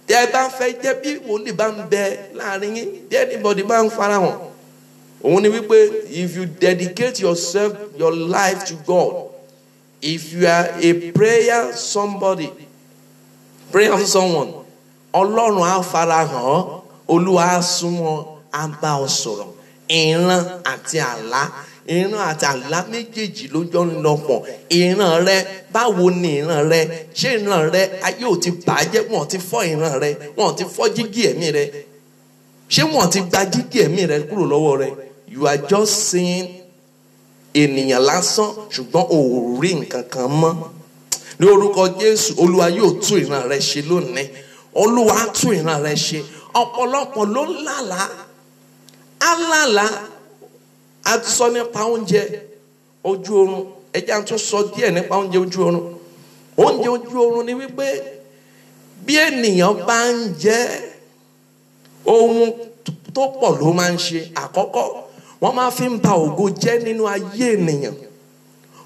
Speaker 1: Tí ẹ bá fẹ́ jẹ́ bí wòlíì bá ń bẹ láàrin yín, tí anybody bá ń fara hàn, òun ni wípé if you dedicate yourself, your life to God, if you are a prayer somebody, praying for someone, Ọlọ́run á fara hàn, Olúwa á súnmọ́, á bá ọ sọ̀rọ̀. Ìran àti àlá méjèèjì ló jọ ń lọ pọ̀. Ìran rẹ, báwo ni ìran rẹ? Ṣé ìran rẹ ayé ò ti bàjẹ́? Wọ́n ti fọ́ ìran rẹ, wọ́n ti fọ́ jígí ẹ̀mí rẹ. Ṣé wọ́n ti gba jígí ẹ̀mí rẹ kúrò lọ́wọ́ rẹ? You are just seeing ènìyàn lásán, ṣùgbọ́n ò rí nǹkan kan mọ́. Ní orúkọ Jésù, Olúwa yóò tún ìran rẹ ṣe lónìí. Olúwa á tún ìran rẹ ṣe. Ọ̀pọ̀lọpọ̀ ló ń lálàá. Alálàá, a ti sọ nípa oúnjẹ ojú oorun. Ẹ jẹ́ a tún sọ díẹ̀ nípa oúnjẹ ojú oorun. Oúnjẹ ojú oorun ni wípé bí ènìyàn bá ń jẹ, ohun tó pọ̀ ló máa ń ṣe. Àkọ́kọ́, wọ́n máa fi ń ba ògo jẹ́ nínú ayé ènìyàn.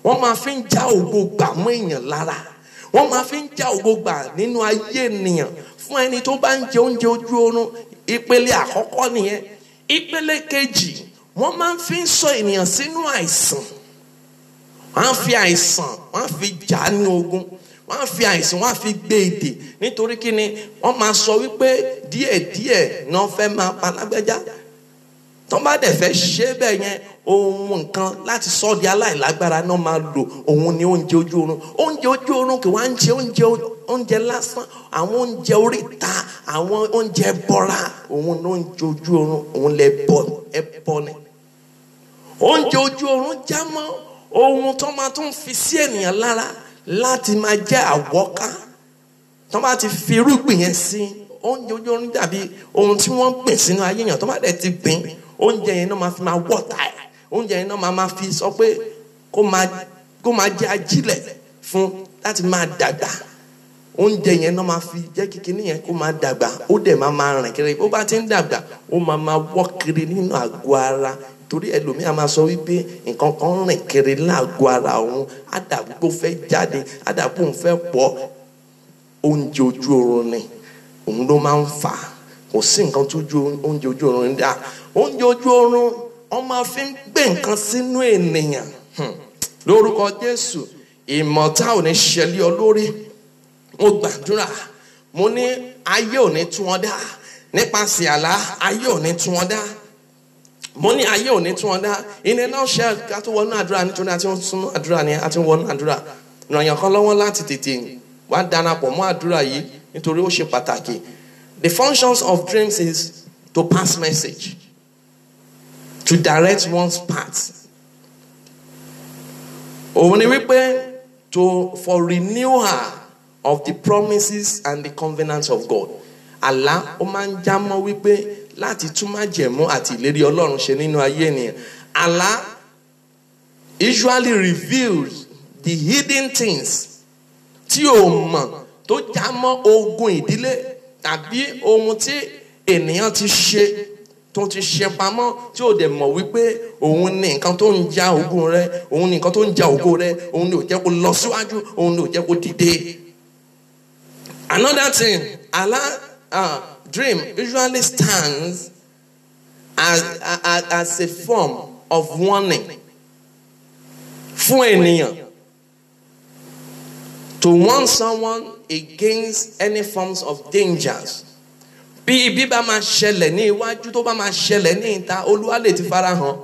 Speaker 1: Wọ́n máa fi ń já ògo gbà mọ́ èèyàn lára. Wọ́n máa fi ń já ògo gbà nínú ayé ènìyàn. Fún ẹni tó bá ń jẹ oúnjẹ ojú oorun, ìpele àkọ́kọ́ nìyẹn. Ìpele kejì, wọ́n máa ń fi ń sọ ènìyàn sínú àìsàn. Wọ́n á fi àìsàn, wọ́n á fi jà ní ogun. Wọ́n á fi àìsàn, wọ́n á fi gbé èdè. Nítorí kí ni? Wọ́n máa sọ wípé díẹ̀díẹ̀ náà fẹ́ máa pa lágbájá. Tó bá dẹ̀ fẹ́ ṣe bẹ́ẹ̀ yẹn, ohun nǹkan láti sọ di aláìlágbára náà máa lò. Òun ni oúnjẹ ojú oorun. Oúnjẹ ojú oorun kì wá ń jẹ oúnjẹ lásán. Àwọn oúnjẹ oríta, àwọn oúnjẹ bọ́ra, òun ni oúnjẹ ojú oorun. Òun lẹ bọ́ ni. Oúnjẹ ojú oorun já mọ́ ohun tó máa tún fi sí ènìyàn lára láti máa jẹ́ àwọ́ká. Tó bá ti fi irúgbìn yẹn sí, oúnjẹ ojú oorun dàbí ohun tí wọ́n gbìn sínú ayé yẹn. Tó bá dẹ̀ ti gbìn, oúnjẹ yẹn náà máa fi máa wọ́ta ẹ̀. Oúnjẹ yẹn náà máa fi sọ pé kó máa jẹ́ ajílẹ̀ fún láti máa dàgbà. Oúnjẹ yẹn náà máa fi jẹ́ kíkiní yẹn kó máa dàgbà. Ó dẹ̀ máa rìn kiri. Bó bá ti ń dàgbà, ó máa wọ́ kiri nínú àgọ́ ara. Torí ẹlòmíà máa sọ wípé nǹkan kan rìn kiri láàgọ́ ara òun. Àdàbò kó fẹ́ jáde, àdàbò òun fẹ́ pọ̀. Oúnjẹ ojú oorun ni òun ló máa ń fà. Kò sí nǹkan tó ju oúnjẹ ojú oorun dá. Oúnjẹ ojú oorun, wọ́n máa fi ń gbé nǹkan sínú ènìyàn. Lórúkọ Jésù, ìmọ̀ta ò ní ṣẹlẹ̀ ọ lórí. Mo gbàdúrà, mo ní ayé ò ní tún ọ dá. Nípasẹ̀ àlá, ayé ò ní tún ọ dá. Mo ní ayé ò ní tún ọ dá. Iná náà ṣe ká tó wọnú àdúrà, nítorí àti súnmọ́ àdúrà ni àti wọnú àdúrà. Ìrànyàn kan lọ́wọ́ láti tètè wá darapọ̀ mọ́ àdúrà yìí nítorí ó ṣe pàtàkì. The functions of dreams is to pass message, to direct one's path. Òun ni wípé for renewal of the promises and the covenants of God. Àlá ó máa ń já mọ́ wípé láti tún májẹ̀mú àti ìlérí Ọlọ́run ṣe nínú ayé ènìyàn. Àlá usually reveals the hidden things tí o mọ̀ tó já mọ́ ogun ìdílé tàbí ohun tí ènìyàn ti ṣe tó ti ṣe pamọ́ tí o dẹ̀ mọ̀ wípé òun ni nǹkan tó ń ja ogun rẹ, òun ni nǹkan tó ń ja ògo rẹ, òun ni ò jẹ́ kó lọ síwájú, òun ni ò jẹ́ kó dìde. Another thing, dream usually stands as a form of warning fún ènìyàn, to warn someone against any forms of dangers. Bí ibi bá máa ṣẹlẹ̀ ní iwájú, tó bá máa ṣẹlẹ̀ ní ìta, Olúwa lè ti fara hàn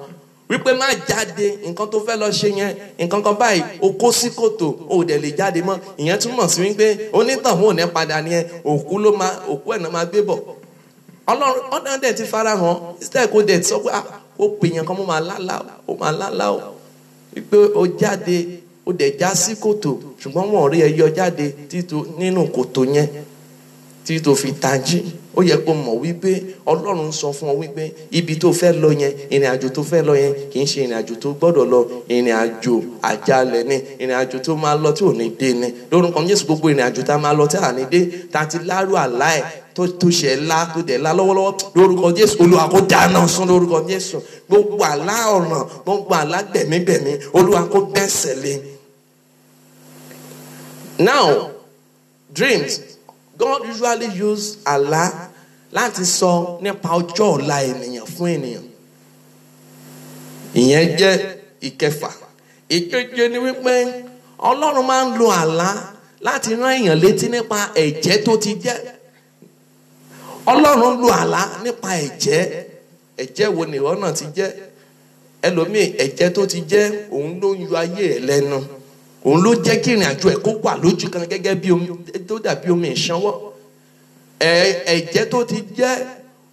Speaker 1: wípé má jáde, nǹkan tó fẹ́ lọ ṣe yẹn, nǹkan kan báyìí, o kó sí kòtò, o dẹ̀ lè jáde mọ́. Ìyẹn túmọ̀ sí wípé onítàwọn ò ní padà ní ẹ, òkú ẹ̀ náà máa gbé bọ̀. Ọlọ́run dẹ̀ ti fara hàn, instead kó dẹ̀ sọ pé ó pè yẹn kan, mo máa lálá o wípé o jáde, o dẹ̀ já sí kòtò, ṣùgbọ́n wọ́n rí ẹ yọ jáde nínú kòtò yẹn tí tó fi tají. ó yẹ kó mọ̀ wípé Ọlọ́run sọ fún ọ wípé ibi tó fẹ́ lọ yẹn, ìrìn àjò tó fẹ́ lọ yẹn kì í ṣe ìrìn àjò tó gbọ́dọ̀ lọ, ìrìn àjò àjálẹ̀ ni, ìrìn àjò tó máa lọ tí ò ní dé ni. Lórúkọ Jésù, gbogbo ìrìn àjò tá a máa lọ tí à ní dé, tá a ti lárú àlá ẹ̀ tó ṣe ńlá tó dẹ̀ ńlá lọ́wọ́lọ́wọ́, lórúkọ Jésù Olúwa kó dáná sun lórúkọ Jésù. Gbogbo àlá ọ̀ràn, gbogbo àlá gbẹ̀mígbẹ̀mí, Olúwa kó bẹ́sẹ̀ lé. Now, dreams, God usually use àlá láti sọ nípa ọjọ́ ọ̀la ènìyàn fún ènìyàn. Ìyẹn jẹ́ ìkẹfà. Ìkeje ni wípé Ọlọ́run máa ń lo àlá láti rán èèyàn létí nípa ẹ̀jẹ́ tó ti jẹ́. Ọlọ́run lo àlá nípa ẹ̀jẹ́ wo ni ìwọ náà ti jẹ́. Ẹlòmíì ẹ̀jẹ́ tó ti jẹ́ òun ló ń yọ ayé ẹ̀ lẹ́nu, òun ló jẹ́ kí ìrìn àjò ẹ̀ kó wà lójú kan gẹ́gẹ́ bí omi tó dàbí omi ìṣanwọ́. Ẹ̀jẹ́ tó ti jẹ́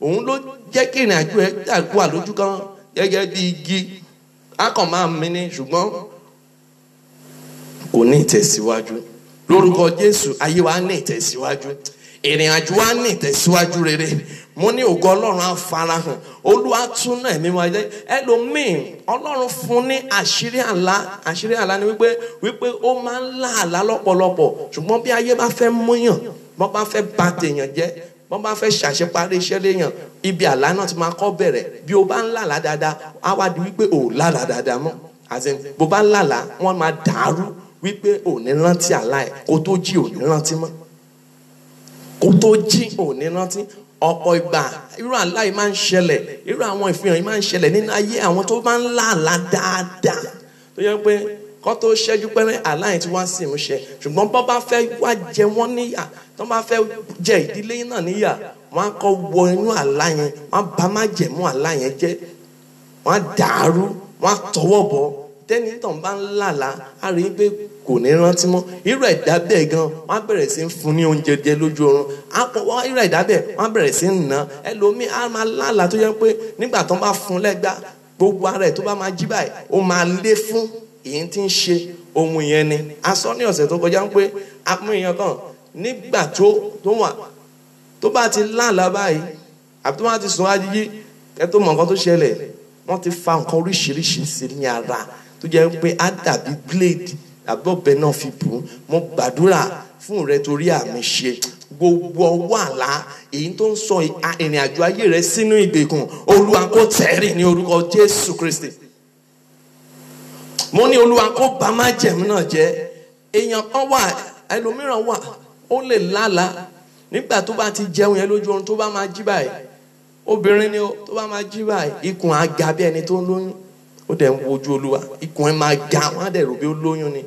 Speaker 1: òun ló jẹ́ kí ìrìn àjò ẹ̀ wà lójú kan gẹ́gẹ́ bí igi. A kàn máa mí ní ṣùgbọ́n kò ní ìtẹ̀síwájú. Lórúkọ Jésù, ayé wa ní ìtẹ̀síwájú, ìrìn àjò wa ní ìtẹ̀síwájú rere. Mo ní ògo Ọlọ́run á farahàn. Olúwa tún náà ẹ̀mí wa jẹ́. Ẹlòmíì Ọlọ́run fún ní àṣírí àlá. Àṣírí àlá ni wípé ó máa ń lá àlá lọ́pọ̀lọpọ̀, ṣùgbọ́n bí ayé bá fẹ́ múyàn, bọ́n bá fẹ́ bà tèèyàn jẹ́, bọ́n bá fẹ́ ṣàṣeparí iṣẹ́ léèyàn, ibi àlá náà ti máa kọ́ bẹ̀rẹ̀. Bí o bá ń lálàá dáadáa, á wá di wípé ò lálàá dáadáa mọ́. Àti bó bá ń lálàá, wọ́n máa dàrú wípé ò ní rántí àlá ẹ̀, kó tó jí ò ní rántí mọ́, kó tó jí ò ní rántí. Ọ̀pọ̀ ìgbà irú àlá yìí máa ń ṣẹlẹ̀, irú àwọn ìfihàn yìí máa ń ṣẹlẹ̀ nínú ayé àwọn tó máa ń lá àlá dáadáa, tó yẹ pé kó tó ṣẹ́jú pẹ́rẹ́ àlá yìí tí wọ́n sì mú ṣẹ. Ṣùgbọ́n bọ́ bá fẹ́ wá jẹ wọ́n níyà, tó bá fẹ́ jẹ ìdílé náà níyà, wọ́n á kọ́ wọ inú àlá yẹn, wọ́n á bá má jẹ̀mú àlá yẹn jẹ́, wọ́n á dàrú, wọ́n á tọwọ́ bọ̀. Tẹ́ni tàn bá ń lálà á rí i pé kò ní rántí mọ́. Irú ẹ̀dá bẹ́ẹ̀ gan, wọ́n á bẹ̀rẹ̀ sí ń fún ní oúnjẹ jẹ lójú oorun. Irú ẹ̀dá bẹ́ẹ̀ wọ́n á bẹ̀rẹ̀ sí ń nà. Ẹlòmíì á máa lálà tó yẹ pé nígbà tó bá fún lẹ́gbàá, gbogbo ara ẹ̀ tó bá máa jí báyìí, ó máa lé fún èyí tí ń ṣe ohun yẹn ni. A sọ ní ọ̀sẹ̀ tó kọjá ń pé amúyàn kan nígbà tó bá ti lálà báyìí, àbí tó bá ti sùn ajíjí, kẹ́ tó mọ̀ nǹkan tó ṣẹlẹ̀, wọ́n ti fa nǹkan oríṣiríṣi sí ní ara tó jẹ́ pé á dàbí blade àbí ọ̀bẹ náà fi bù ú. Mo gbàdúrà fún rẹ torí àmì ṣe gbogbo ọwọ́ àlá èyí tó ń sọ ìrìn àjò ayé rẹ sínú ìgbèkùn, Olúwa kó tẹ̀rì ní orúkọ Jésù Kristi. Mo ní Olúwa kó bà májẹ̀mú náà jẹ́. Èèyàn kan wà, ẹlòmíràn wà, ó lè lálàá nígbà tó bá ti jẹun yẹn lójú oorun, tó bá máa jí báyìí, obìnrin ni ó, tó bá máa jí báyìí, ikùn á ga bí ẹni tó ń lóyún. Ó dẹ̀ ń wojú Olúwa, ikùn ẹ̀ máa ga, wọ́n á dẹ̀ rò bí ó lóyún ni.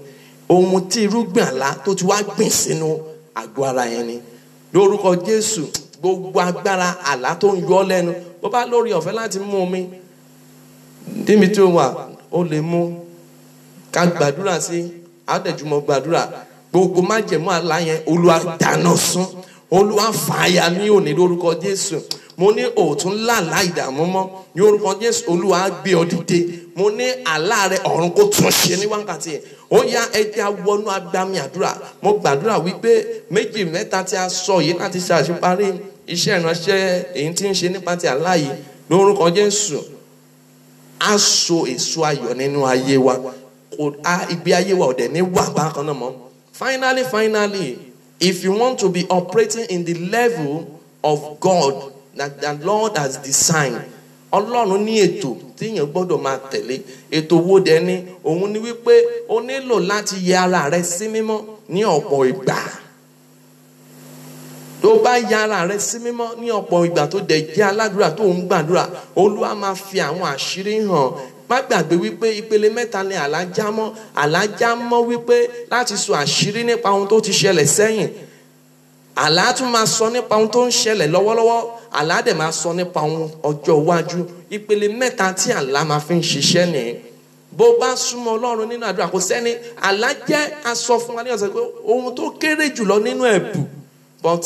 Speaker 1: Ohun tí irúgbìn àlá tó ti wá gbìn sínú àgọ́ ara yẹn ni. Lórúkọ Jésù, gbogbo agbára àlá tó ń yọ lẹ́nu, bó bá lórí ọ̀fẹ́ láti mú omi níbi tí ó wà, ó lè mú, ká gbàdúrà sí, àdẹ̀jùmọ̀ gbàdúrà. Gbogbo májẹ̀mú àlá yẹn Olúwa dáná sun, Olúwa fàáyà ní òní lórúkọ Jésù. Mo ní òtún lálàá ìdààmú mọ́ ní orúkọ Jésù. Olúwa á gbé ọ dìde. Mo ní àlá rẹ ọ̀run kó tún ṣe ní wákàtí ẹ̀. Ó yá ẹja wọnú agbami àdúrà. Mo gbàdúrà wípé méjì mẹ́ta tí a sọ yìí láti ṣe àṣeparí iṣẹ́ ìránṣẹ́ èyí tí ń ṣe nípa ti àlá yìí lórúkọ Jésù á so èso ayọ̀ nínú ayé wa. Ibi ayé wa ọ̀dẹ̀ ní wà bákan náà mọ́. Finally, if you want to be operating in the level of God that the Lord has designed, Ọlọ́run ní ètò tí èèyàn gbọ́dọ̀ máa tẹ̀lé. Ètò wo dẹ̀ ni? Òun ni wípé o nílò láti yẹ ara rẹ sí mímọ́ ní ọ̀pọ̀ ìgbà. Tó bá yẹ ara rẹ sí mímọ́ ní ọ̀pọ̀ ìgbà tó dẹ̀ jẹ́ aládùúrà tó ń gbàdúrà, Olúwa máa fi àwọn àṣírí hàn. Má gbàgbé wípé ìpele mẹ́ta ni àlá jámọ́. Àlá jámọ́ wípé láti sọ àṣírí nípa ohun tó ti ṣẹlẹ̀ sẹ́yìn. Àlá tún máa sọ nípa ohun tó ń ṣẹlẹ̀ lọ́wọ́lọ́wọ́. Àlá dẹ̀ máa sọ nípa ohun ọjọ́ iwájú. Ìpele mẹ́ta tí àlá máa fi ń ṣiṣẹ́ nìyẹn. Bó bá súnmọ́ Ọlọ́run nínú àdúrà, kò sẹ́ni. Àlá jẹ́ aṣọ fún wa ní ọ̀sẹ̀ pé ohun tó kéré jùlọ nínú ẹ̀bù, but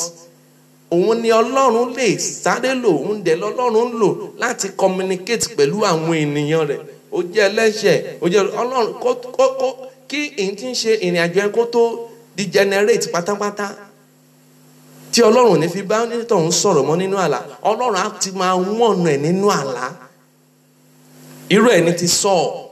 Speaker 1: òun ni Ọlọ́run lè sáré lò, òun dẹ̀ lọ́lọ́run lò láti communicate pẹ̀lú àwọn ènìyàn rẹ̀. Ó jẹ́ ẹlẹ́ṣẹ̀, ó jẹ́ Ọlọ́run kí èyí tí ń ṣe ìrìn àjò yẹn kó tó degenerate pátápátá. tí Ọlọ́run ò ní fi bá onítọ̀hún sọ̀rọ̀ mọ́ nínú àlá, Ọlọ́run á ti máa wọ̀nà ẹ̀ nínú àlá. Irú ẹ̀ ní ti Sọ́ọ̀lù.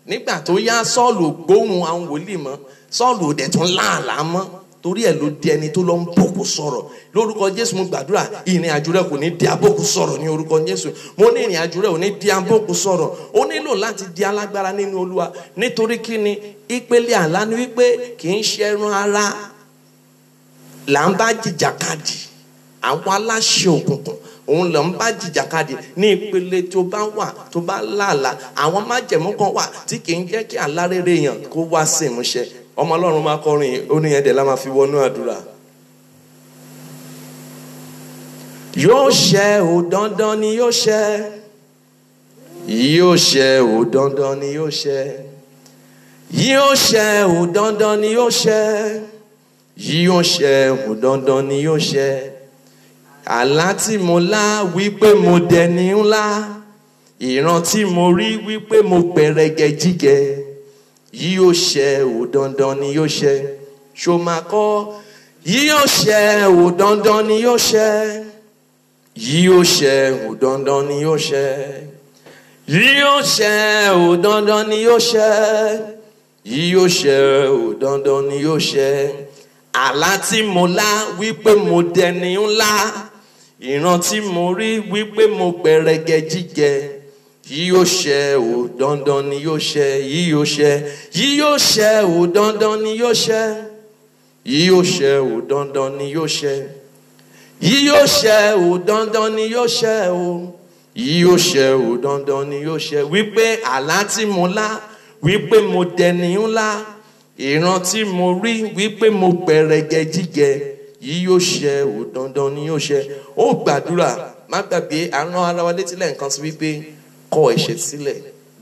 Speaker 1: Nígbà tó yá, Sọ́ọ̀lù gbóhùn àwọn wòlíì mọ́, Sọ́ọ̀lù ò dẹ̀ tún láàlá mọ́, torí ẹ̀ ló di ẹni tó lọ ń bòkú sọ̀rọ̀. Lórúkọ Jésù mo gbàdúrà, ìrìn àjò rẹ kò ní di abókú sọ̀rọ̀ ní orúkọ Jésù. Mo ní ìrìn àjò rẹ ò ní di abókú sọ̀rọ̀. Ó nílò láti di alágbára nínú Olúwa. Nítorí kí ni? Ìpele àlá ni wípé kì í ṣe ẹran ara là ń bá jìjàkadì. Àwọn aláṣẹ òkùnkùn òun lọ ń bá jìjàkadì ní ìpele tó bá wà, tó bá láàlá. Àwọn májẹ̀mú kan wà tí kì í jẹ́ kí àlá rere yàn kó wá sí ìmúṣẹ. Ọmọ Ọlọ́run máa kọrin orin yẹn dẹ̀ la máa fi wọnú àdúrà. Yóò ṣẹ ò dandan ni yóò ṣẹ, yóò ṣẹ ò dandan ni yóò ṣẹ, yóò ṣẹ ò dandan ni yóò ṣẹ, yóò ṣẹ ò dandan ni yóò ṣẹ. Àlá tí mo lá wípé mo dẹni ńlá, ìran tí mo rí wípé mo pẹrẹgẹ jígẹ, yóò ṣẹ ò dandan ni yóò ṣẹ. Ṣó máa kọ́? Yóò ṣẹ ò dandan ni yóò ṣẹ, yóò ṣẹ ò dandan ni yóò ṣẹ, yóò ṣẹ ò dandan ni yóò ṣẹ, yóò ṣẹ ò dandan ni yóò ṣẹ. Àlá tí mo lá wípé mo dẹni ńlá, ìran tí mo rí wípé mo pẹrẹgẹ jígẹ, yóò ṣẹ ò dandan ni yóò ṣẹ, yóò ṣẹ, yóò ṣẹ ò dandan ni yóò ṣẹ, yóò ṣẹ ò dandan ni yóò ṣẹ, yóò ṣẹ ò dandan ni yóò ṣẹ o, yóò ṣẹ ò dandan ni yóò ṣẹ. Wípé àlá tí mo lá wípé mo dẹni ńlá, ìran tí mo rí wípé mo pẹrẹgẹ jígẹ, yóò ṣẹ ò dandan ni yóò ṣẹ. Ó gbàdúrà, má gbàgbé àrùn ara wa létí lẹ́ẹ̀kan sí wípé kọ̀ ẹ̀ṣẹ̀ sílẹ̀,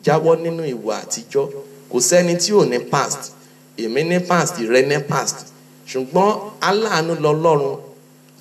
Speaker 1: jáwọ́ nínú ìwà àtijọ́. Kò sẹ́ni tí ò ní past, èmi ní past, rẹ ní past, ṣùgbọ́n aláàánú lọ́lọ́run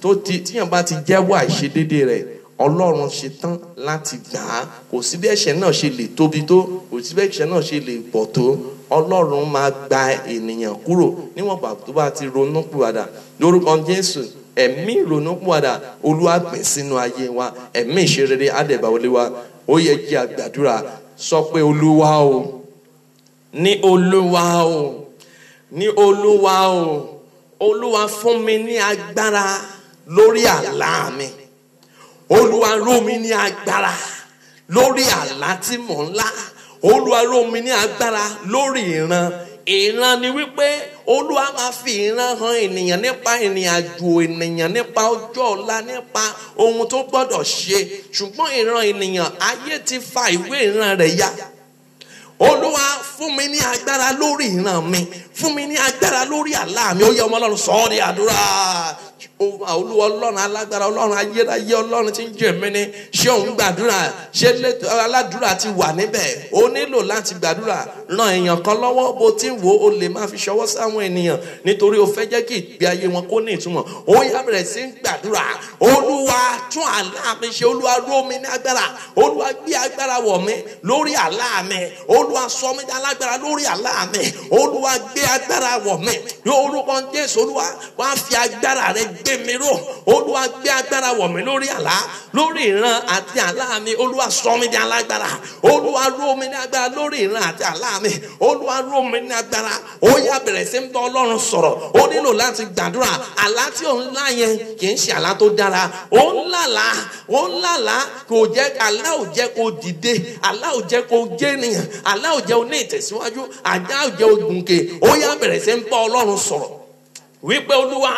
Speaker 1: tó tíyàn bá ti jẹ́wọ́ àìṣedéédéé rẹ̀, Ọlọ́run ṣe tán láti gbà á. Kò sí bí ẹ̀ṣẹ̀ náà ṣe lè tóbi tó, kò sí bí ẹ̀ṣẹ̀ náà ṣe lè pọ̀ tó, Ọlọ́run máa gba ènìyàn kúrò níwọ̀n bá tó bá ti ronú pìwàdà. Lórúkọ Jésù, ẹ̀mí ìrònú pìwàdà Olúwa gbìn sínú ayé wa, ẹ̀mí ìṣerere àdẹ̀bàwọlé wa. Ó yẹ kí a gbàdúrà, sọ pé Olúwa o, ní Olúwa o, ní Olúwa o, Olúwa fún mi ní agbára lórí àlá mi. Olúwa ró mi ní agbára lórí àlá tí mò ń lá. Olúwa ró mi ní agbára lórí ìran. Ìran ni wípé Olúwa máa fi ìran hàn ènìyàn nípa ìrìn àjò ènìyàn, nípa ọjọ́ ọ̀la, nípa ohun tó gbọ́dọ̀ ṣe. Ṣùgbọ́n ìran ènìyàn, ayé ti fa ìwé ìran rẹ̀ ya. Olúwa fún mi ní agbára lórí ìran mi, fún mi ní agbára lórí àlá mi. Ó yẹ ọmọ Ọlọ́run sọ ọ́ di àdúrà. Olúwa Ọlọ́run alágbára, Ọlọ́run ayérayé, Ọlọ́run tí ń jẹ́ mi ní. Ṣé òun gbàdúrà? Ṣé aládùúrà ti wà níbẹ̀? O nílò láti gbàdúrà. Ran èèyàn kan lọ́wọ́ bó ti ń wò ó lè máa fi ṣọwọ́ sáwọn ènìyàn nítorí o fẹ́ jẹ́ kí ìgbé ayé wọn kó ní ìtumọ̀. Ó yá bẹ̀rẹ̀ sí ń gbàdúrà. Olúwa tún àlá mi ṣe, Olúwa ró mi ní agbára, Olúwa gbé agbára wọ̀ mí lórí àlá mi, Olúwa sọ mí di alágbára lórí àlá mi, Olúwa gbé agbára wọ̀ mí. Lórúkọ Jésù, Olúwa wá fi agbára rẹ gbé mi ró. Olúwa gbé agbára wọ̀ mí lórí àlá, lórí ìran àti àlá mi. Olúwa sọ mí di alágbára, Olúwa ró mi ní agbára lórí ìran àti àlá mi. Olúwa ró mi ní agbára. Ó yá bẹ̀rẹ̀ sí ń bá Ọlọ́run sọ̀rọ̀. Ó nílò láti gbàdúrà. Àlá tí ò ń lá yẹn kì í ṣe àlá tó dára. Ó ń lálàá, kò jẹ́, àlá ò jẹ́ kó dìde, àlá ò jẹ́ kó jẹ́ ènìyàn, àlá ò jẹ́ ó ní ìtẹ̀síwájú, àlá ò jẹ́ ó gùnkè. Ó yá bẹ̀rẹ̀ sí ń bá Ọlọ́run sọ̀rọ̀ wípé Olúwa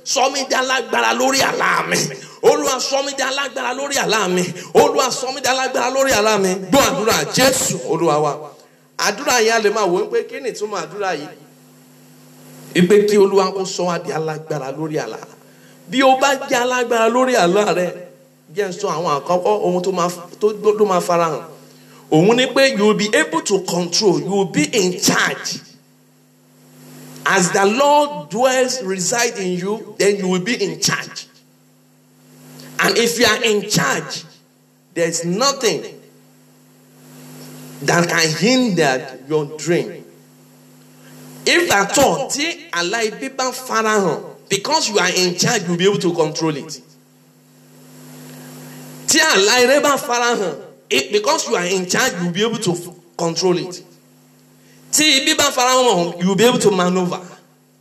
Speaker 1: sọ mí di alágbára lórí àlá mi. Olúwa sọ mí di alágbára lórí àlá mi. Olúwa sọ mí di alágbára lórí àlá mi. Gbọ́ àdúrà Jésù Olúwa wa. Àdúrà yẹn a lè máa wò ó pé kí ni ìtumọ̀ àdúrà yìí? Ipe kí Olúwa kó sọ wá di alágbára lórí àlá. Bí o bá jẹ́ alágbára lórí àlá rẹ, jẹ́ ń sọ àwọn àkọ́kọ́ ohun tó máa farahàn. Òun ni pé you will be able to control, you will be in charge. As the Lord reside in you, then you will be in charge. And if you are in charge, there's nothing that can hinder your dream. If at all, tí àlá ibi bá farahàn, because you are in charge, you'll be able to control it. Tí àlá ire bá farahàn, because you are in charge, you'll be able to control it. Tí ibi bá farahàn, you'll be able to maneuver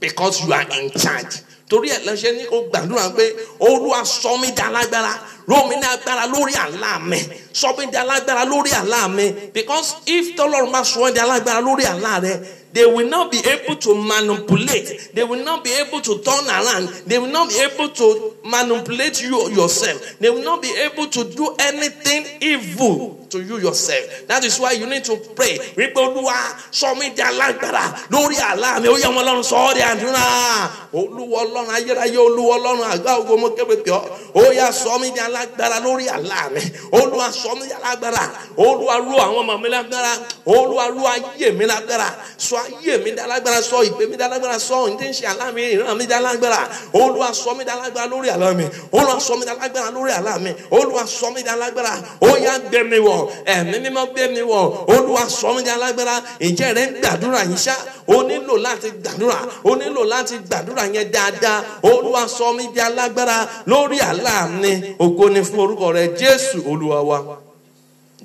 Speaker 1: because you are in charge. Torí ẹ̀ lọ́sẹ̀ ní kó gbàdúrà pé Olúwa sọ mí di alágbára, rọ̀ mí ní agbára lórí àlá mi, sọ mí di alágbára lórí àlá mi. Because if tọ́lọ́run bá sọ ẹ́ di alágbára lórí àlá rẹ, they will not be able to manipulate. They will not be able to turn around. They will not be able to manipulate you yourself. They will not be able to do anything evil to you yourself. That is why you need to pray. Wípé Olúwa sọ mí di alágbára lórí àlá mi. Ó yẹ wọn lọ́run sọ ọ́ di àdúrà. Olúwa Ọlọ́run ayérayé, Olúwa Ọlọ́run àgbà ògo mo képe pè ọ́. Ó yá sọ mí di alágbára lórí àlá mi. Olúwa sọ mí di alágbára. Olúwa rọ̀ àwọn ọmọ mi lágbára. Olúwa rọ̀ ayé mi lágbára. Sọ ayé mi di alágbára, sọ ìpè mi di alágbára, sọ ohun tí ń ṣe àlá mi, ìran mi di alágbára. Olúwa sọ mí di alágbára lórí àlá mi. Olúwa sọ mí di alágbára lórí àlá mi. Olúwa sọ mí di alágbára. Ó yá gbé mi wọ̀, ẹ̀mí mímọ́ gbé mi wọ̀. Olúwa sọ mí di alágbára. Ǹjẹ́ rẹ ń gbàdúrà yín ṣá? O nílò láti gbàdúrà. O nílò láti gbàdúrà yẹn dáadáa. Olúwa sọ mí di alágbára lórí àlá mi. Ògo ni fún orúkọ rẹ, Jésù Olúwa wa.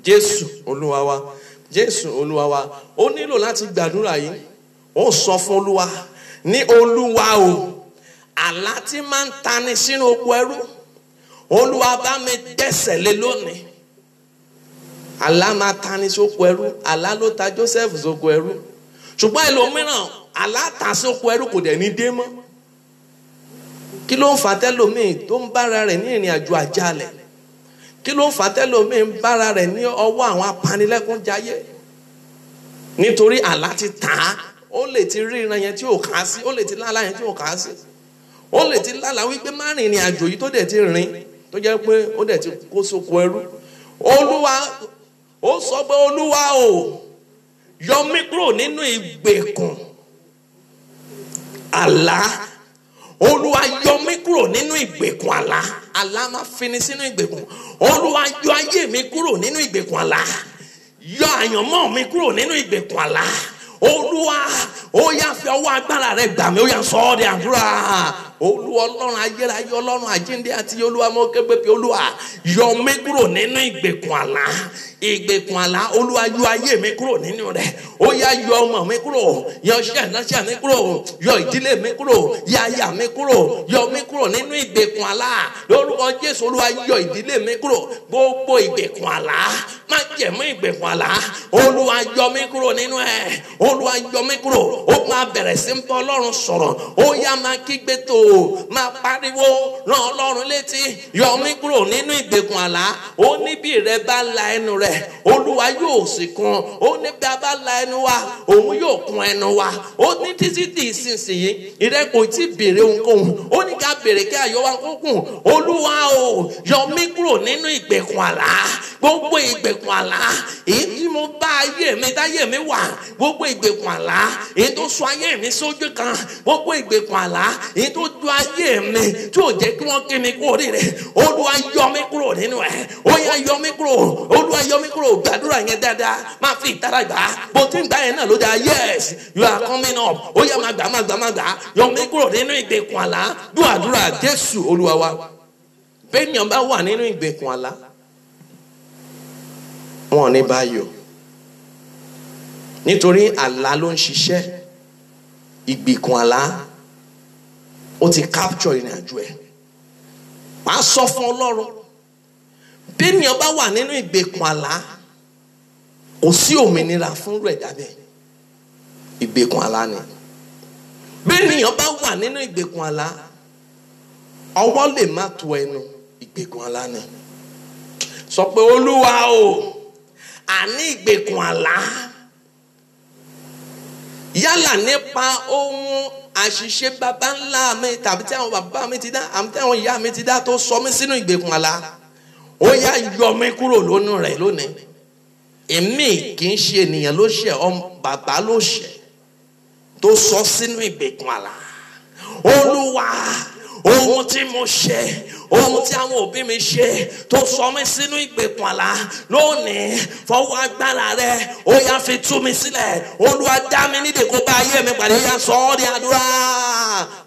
Speaker 1: Jésù Olúwa wa. Jésù Olúwa wa. Ó nílò láti gbàdúrà yìí. Ó sọ fún Olúwa ní Olúwa o, àlá tí máa ń tani sínú oko ẹrú, Olúwa bá mi dẹ́sẹ̀ lé lónìí. Àlá máa tani sóko ẹrú. Àlá ló ta Joseph sóko ẹrú. Ṣùgbọ́n ẹlòmíràn àlá ta sóko ẹrú kò dẹ̀ ní dé mọ́. Kí ló ń fa tẹ́lòmíì tó ń bára rẹ̀ ní ìrìn àjò àjálẹ̀? Kí ló ń fa tẹ́lòmíì ń bára rẹ̀ ní ọwọ́ àwọn apanilẹ́kúnjayé? Nítorí àlá ti tà á. Ó lè ti rí ìran yẹn tí ò kà á sí. Ó lè ti lálá yẹn tí ò kà á sí. Ó lè ti lálá wípé má rìn ìrìn àjò yìí tó dẹ̀ ti rìn, tó jẹ́ pé ó dẹ̀ ti kó sóko ẹrú. Olúwa ó sọ pé Olúwa o, yọ mí kúrò nínú ìgbèkùn àlá. Olúwa yọ mí kúrò nínú ìgbèkùn àlá. Àlá máa fini sínú ìgbèkùn. Olúwa yọ ayé mi kúrò nínú ìgbèkùn àlá. Yọ àyànmọ́ mi kúrò nínú ìgbèkùn àlá. Olúwa ó yá fi ọwọ́ agbára rẹ gbà mí. Ó yá sọ ọ́ di àdúrà. Olúwa Ọlọ́run ayérayé, Ọlọ́run àjíǹde àti Olúwa mo képe pé Olúwa yọ mí kúrò nínú ìgbèkùn àlá. Ìgbèkùn àlá, Olúwa yọ ayé mi kúrò nínú rẹ̀. Ó yá yọ ọmọ mi kúrò, yọ ṣẹ̀náṣẹ̀ mi kúrò, yọ ìdílé mi kúrò, yọ aya mi kúrò, yọ mí kúrò nínú ìgbèkùn àlá. Lórúkọ Jésù, Olúwa yọ ìdílé mi kúrò. Gbogbo ìgbèkùn àlá, má jẹ̀mú ìgbèkùn àlá. Olúwa yọ mí kúrò nínú ẹ̀. Olúwa yọ mí kúrò. Ó máa bẹ̀rẹ̀ sí ń bá Ọlọ́run sọ̀rọ̀. Ó yá máa kígbe tó, máa pariwo, rán Ọlọ́run létí. Yọ mí kúrò nínú ìgbèkùn àlá. Ó ní bí rẹ bá la ẹnu rẹ, Olúwa yóò sì kún. Ó ní bí a bá la ẹnu wa, òun yóò kún ẹnu wa. Ó ní títí di ìsinsìnyí ìrẹ kò tí béèrè ohunkóhun. Ó ní ká béèrè kí ayọ̀ wa kó kún. Olúwa o, yọ mí kúrò nínú ìgbèkùn àlá. Gbogbo ìgbèkùn àlá èyí tí mo bá ayé mi táyé mi wà, gbogbo ìgbèkùn àlá èyí tó sọ ayé mi sójú kan, gbogbo ìgbèkùn àlá èyí tó du ayé mi tí ò jẹ́ kí wọ́n kí mi kú oríire. Olúwa yọ mí kúrò nínú ẹ̀. Ó yá yọ mí kúrò. Olúwa yọ mí kúrò. Gbàdúrà yẹn dáadáa. Máa fi ìtara gbà. Bó ti ń gbà yẹn náà ló dáa. Yes, you are coming up. Ó yá máa gbà máa gbà máa gbà. Yọ mí kúrò nínú ìgbèkùn àlá. Dún àdúrà Jésù Olúwa wa. Bẹ́ẹ̀ni bá wà nínú ìgbèkùn àlá, wọn ò ní báyọ̀. Nítorí àlá ló ń ṣiṣẹ́. Ìgbèkùn àlá ó ti capture ìrìn àjò ẹ̀. Wàá sọ fún Ọlọ́run. Bẹ́ẹ̀ni bá wà nínú ìgbèkùn àlá, kò sí òmìnira fún rẹ̀ dábẹ́. Ìgbèkùn àlá ni. Bẹ́ẹ̀ni bá wà nínú ìgbèkùn àlá, ọwọ́ lè má tó ẹnu. Ìgbèkùn àlá ni. Sọ pé Olúwa o, àní ìgbèkùn àlá. Yálà nípa ohun àṣìṣe bàbá ńlá mi tàbí tí àwọn bàbá mi ti dá, àmì tí àwọn ìyá mi ti dá tó sọ mí sínú ìgbèkùn àlá. Ó yá yọ mí kúrò lónú rẹ̀ lónìí. Èmi kì í ṣe ènìyàn ló ṣẹ̀, bàbá ló ṣẹ̀ tó sọ sínú ìgbèkùn àlá. Olúwa, ohun tí mo ṣe, ohun tí àwọn òbí mi ṣe tó sọ mí sínú ìgbèkùn àlá lónìí fọwọ́ agbára rẹ ó yá fi tú mi sílẹ̀. Olúwa dá mi nídè kó bá ayé mi pàdé. Ó yá sọ ọ́ di àdúrà.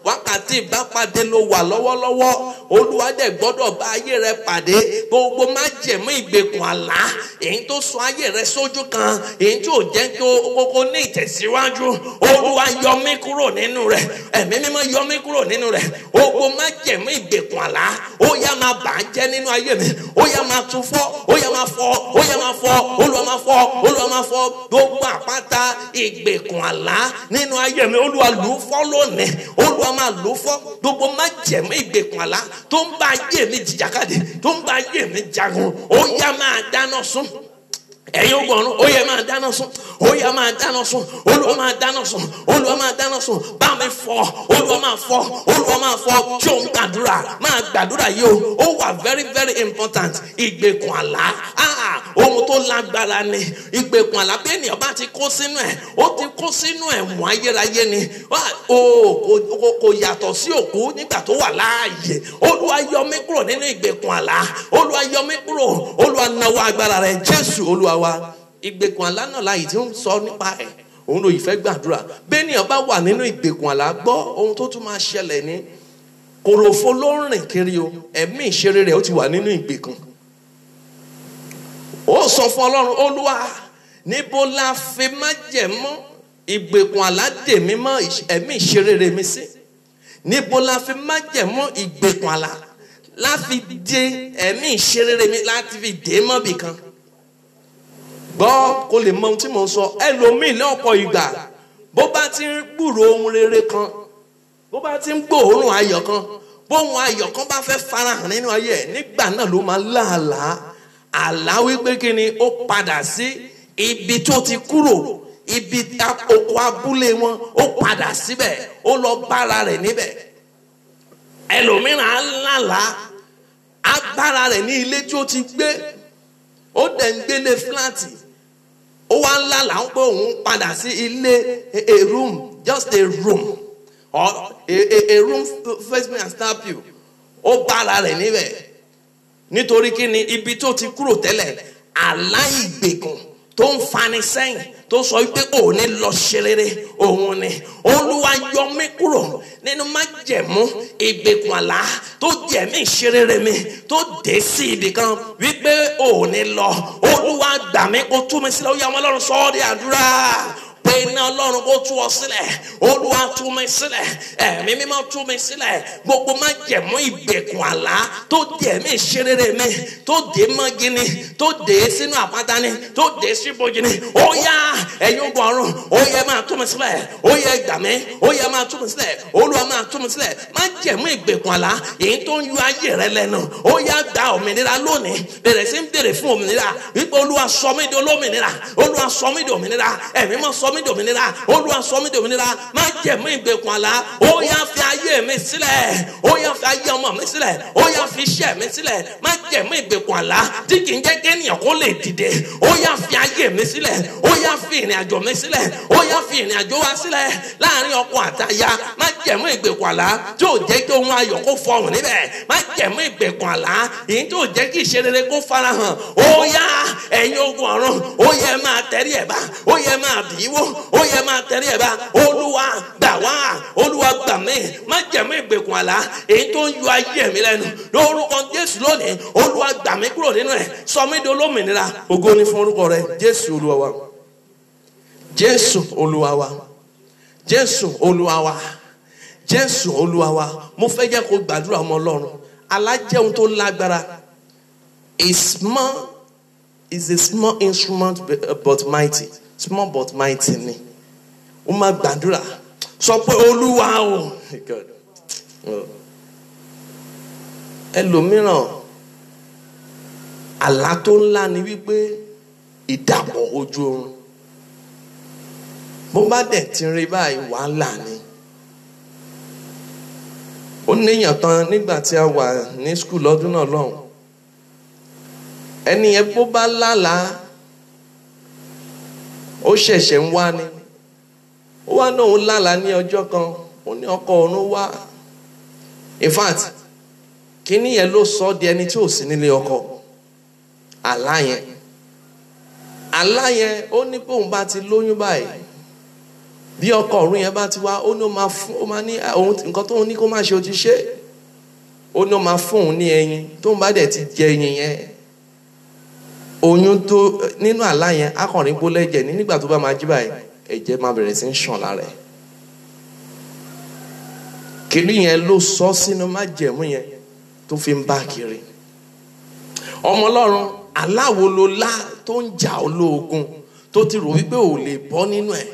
Speaker 1: Wákàtí ìbápàdé ló wà lọ́wọ́lọ́wọ́. Olúwa dẹ̀ gbọ́dọ̀ bá ayé rẹ pàdé. Gbogbo májẹ̀mú ìgbèkùn àlá èyí tó sọ ayé rẹ sójú kan, èyí tí ò jẹ́ kí o ní ìtẹ̀síwájú, Olúwa yọ mí kúrò nínú rẹ̀. Ẹ̀mí mímọ́ yọ mí kúrò nínú rẹ̀. Gbogbo májẹ̀mú ìgbèkùn àlá ó yá máa bà á jẹ́ nínú ayé mi. Ó yá máa tún fọ́, ó yá máa fọ́, ó yá máa fọ́, Olúwa máa fọ́, Olúwa máa fọ́. Gbogbo àpáta ìgbèkùn àlá nínú ayé mi, Olúwa lù ú fọ́ lónìí. Olúwa máa lù ú fọ́. Gbogbo májẹ̀mú ìgbèkùn àlá tó ń bá ayé mi jìjàkadì, tó ń bá ayé mi jagun, ó yá máa dáná sun. Ẹ̀yin ogun ọ̀run, ó yá máa dáná sun, ó yá máa dáná sun, Olúwa máa dáná sun, Olúwa máa dáná sun. Bá mi fọ́, Olúwa máa fọ́, Olúwa máa fọ́. Tí o ń gbàdúrà, máa gbàdúrà yìí o. Ó wà very very important. Ìgbèkùn àlá, ohun tó lágbára ni. Ìgbèkùn àlá bí ènìyàn bá ti kó sínú ẹ̀, ó ti kó sínú ẹ̀wọ̀n ayérayé ni. Kò yàtọ̀ sí òkú nígbà tó wà láàyè. Olúwa yọ mí kúrò nínú ìgbèkùn àlá. Olúwa yọ mí kúrò. Olúwa nawọ́ agbára rẹ̀. Jésù Olúwa wa. Ìgbèkùn àlá náà láyìí tí ó ń sọ nípa ẹ̀, òun ló ìfẹ́ gbàdúrà. Bí ènìyàn bá wà nínú ìgbèkùn àlá, gbọ́ ohun tó tún máa ṣẹlẹ̀ ní kòròfo ló ń rìn kiri o. Ẹ̀mí ìṣeré rẹ̀ ó ti wà nínú ìgbèkùn. Ó sọ fún Ọlọ́run, Olúwa níbo la fi májẹ̀mú ìgbèkùn àlá dè mí mọ́ ẹ̀mí ìṣeré rẹ̀ mi sí? Níbo la fi májẹ̀mú ìgbèkùn àlá láti dè ẹ̀mí ìṣeré rẹ̀ mi, láti fi dè mọ́ bìkan? Gbọ́ kó lè mọ ohun tí mò ń sọ. Ẹlòmíì lọ́pọ̀ ìgbà bó bá ti ń gbúrò ohun rere kan, bó bá ti ń gbóòórùn ayọ̀ kan, bóhun ayọ̀ kan bá fẹ́ farahàn nínú ayé ẹ̀, nígbà náà ló máa láàlá. Àlá wípé kí ni? Ó padà sí ibi tó ti kúrò, ibi oko abúlé wọn, ó padà síbẹ̀, ó lọ bára rẹ̀ níbẹ̀. Ẹlòmíràn á lálá, á bára rẹ̀ ní ilé tí ó ti gbé, ó dẹ̀ ń gbélé fúláàtì. Ó wá ń lálàá pé òun padà sí ilé, a room, just a room, or a room face me and stab you. Ó bára rẹ̀ níbẹ̀. Nítorí kí ni? Ibi tó ti kúrò tẹ́lẹ̀. Àlá ìgbèkùn tó ń fani sẹ́yìn, tó sọ wípé ò ní lọ ṣe rere, òun ni. Olúwa yọ mí kúrò nínú májẹ̀mú ìgbèkùn àlá tó jẹ̀mí ìṣerere mi, tó dé sí ibì kan wípé ò ní lọ. Olúwa gbà mí kó tú mi sílẹ̀. Ó yá ọmọ Ọlọ́run sọ ọ́ di àdúrà. Pé iná Ọlọ́run kó tú ọ sílẹ̀. Olúwa tú mi sílẹ̀. Ẹ̀mí mímọ́ tú mi sílẹ̀. Gbogbo májẹ̀mú ìgbèkùn àlá tó jẹ̀mí ìṣerere mi, tó dé mọ́gi ni, tó dé sínú àpáta ni, tó dé sí ibojì ni. Ó yá ẹ̀yin ogun ọ̀run, ó yá máa tú mi sílẹ̀. Ó yá gbà mí, ó yá máa tú mi sílẹ̀. Olúwa máa tú mi sílẹ̀. Májẹ̀mú ìgbèkùn àlá èyí tó ń yọ ayé rẹ lẹ́nu, ó yá gba òmìnira lónìí. Bẹ̀rẹ̀ sí ń bèrè fún òmìnira wípé Olúwa sọ mí di olómìnira, Olúwa sọ mí di òmìnira, ẹ̀mí mọ́ sọ mí di òmìnira, Olúwa sọ mí di òmìnira. Májẹ̀mú ìgbèkùn àlá, ó yá fi ayé mi sílẹ̀, ó yá fi ayé ọmọ mi sílẹ̀, ó yá fi iṣẹ́ mi sílẹ̀. Májẹ̀mú ìgbèkùn àlá tí kì í jẹ́ kí ènìyàn kó lè dìde, ó yá fi ayé mi sílẹ̀, ó yá fi ìrìn àjò mi sílẹ̀, ó yá fi ìrìn àjò wa sílẹ̀ láàrin ọkọ àtaya. Májẹ̀mú ìgbèkùn àlá tí ò jẹ́ kí ohun ayọ̀ kó fọhùn níbẹ̀. Májẹ̀mú ìgbèkùn àlá èyí tí ò jẹ́ kí ìṣerere kó farahàn. Ó yá ẹ̀yin ogun ọ̀run, ó yẹ máa tẹrí ẹ̀ bá, ó yẹ máa bì í wò, ó yẹ máa tẹrí ẹ̀ bá. Olúwa gbà wá, Olúwa gbà mí. Májẹ̀mú ìgbèkùn àlá èyí tó ń yọ ayé mi lẹ́nu, lórúkọ Jésù lónìí, Olúwa gbà mí kúrò nínú ẹ̀, sọ mí di olómìnira. Ògo ni fún orúkọ rẹ, Jésù Olúwa wa. Jésù Olúwa wa. Jésù Olúwa wa. Jésù Olúwa wa. Mo fẹ́ jẹ́ kó gbàdúrà ọmọ Ọlọ́run. Àlá jẹ́ ohun tó lágbára. Is a small instrument but mighty. Small but mighty ni. Ó máa gbàdúrà. Sọ pé Olúwa o. Ẹlòmíràn àlá tó ńlá ni wípé ìdàpọ̀ ojú oorun. Bó bá dẹ̀ ti rí báyìí wàhálà ni. Ó níyàn tán nígbà tí a wà ní skul lọ́dún náà lọ́hùn. Ẹni yẹn bó bá lálàá, ó ṣẹ̀ṣẹ̀ ń wá ni. Ó wá náà ó lálàá ní ọjọ́ kan, ó ní ọkọ òun wá. In fact, kíní yẹn ló sọ di ẹni tí ò sí nílé ọkọ. Àlá yẹn ó ní bóun bá ti lóyún báyìí, bí ọkọ ọ̀run yẹn bá ti wá, ó ní ó máa ní nǹkan tóun ní kó má ṣe ó ti ṣe. Ó ní ó máa fún òun ní ẹyin, tóun bá dẹ̀ ti jẹ ẹyin yẹn, oyún tó nínú àlá yẹn akọrin bó lẹ́jẹ̀ ní nígbà tó bá máa jí báyìí, ẹ̀jẹ̀ máa bẹ̀rẹ̀ sí ń ṣàn lára ẹ̀. Kìnní yẹn ló sọ sínú májẹ̀mú yẹn tó fi ń bá kiri. Ọmọ Ọlọ́run, aláwo ló lá tó ń jà olóògùn tó ti rò wípé ò lè bọ́ nínú ẹ̀.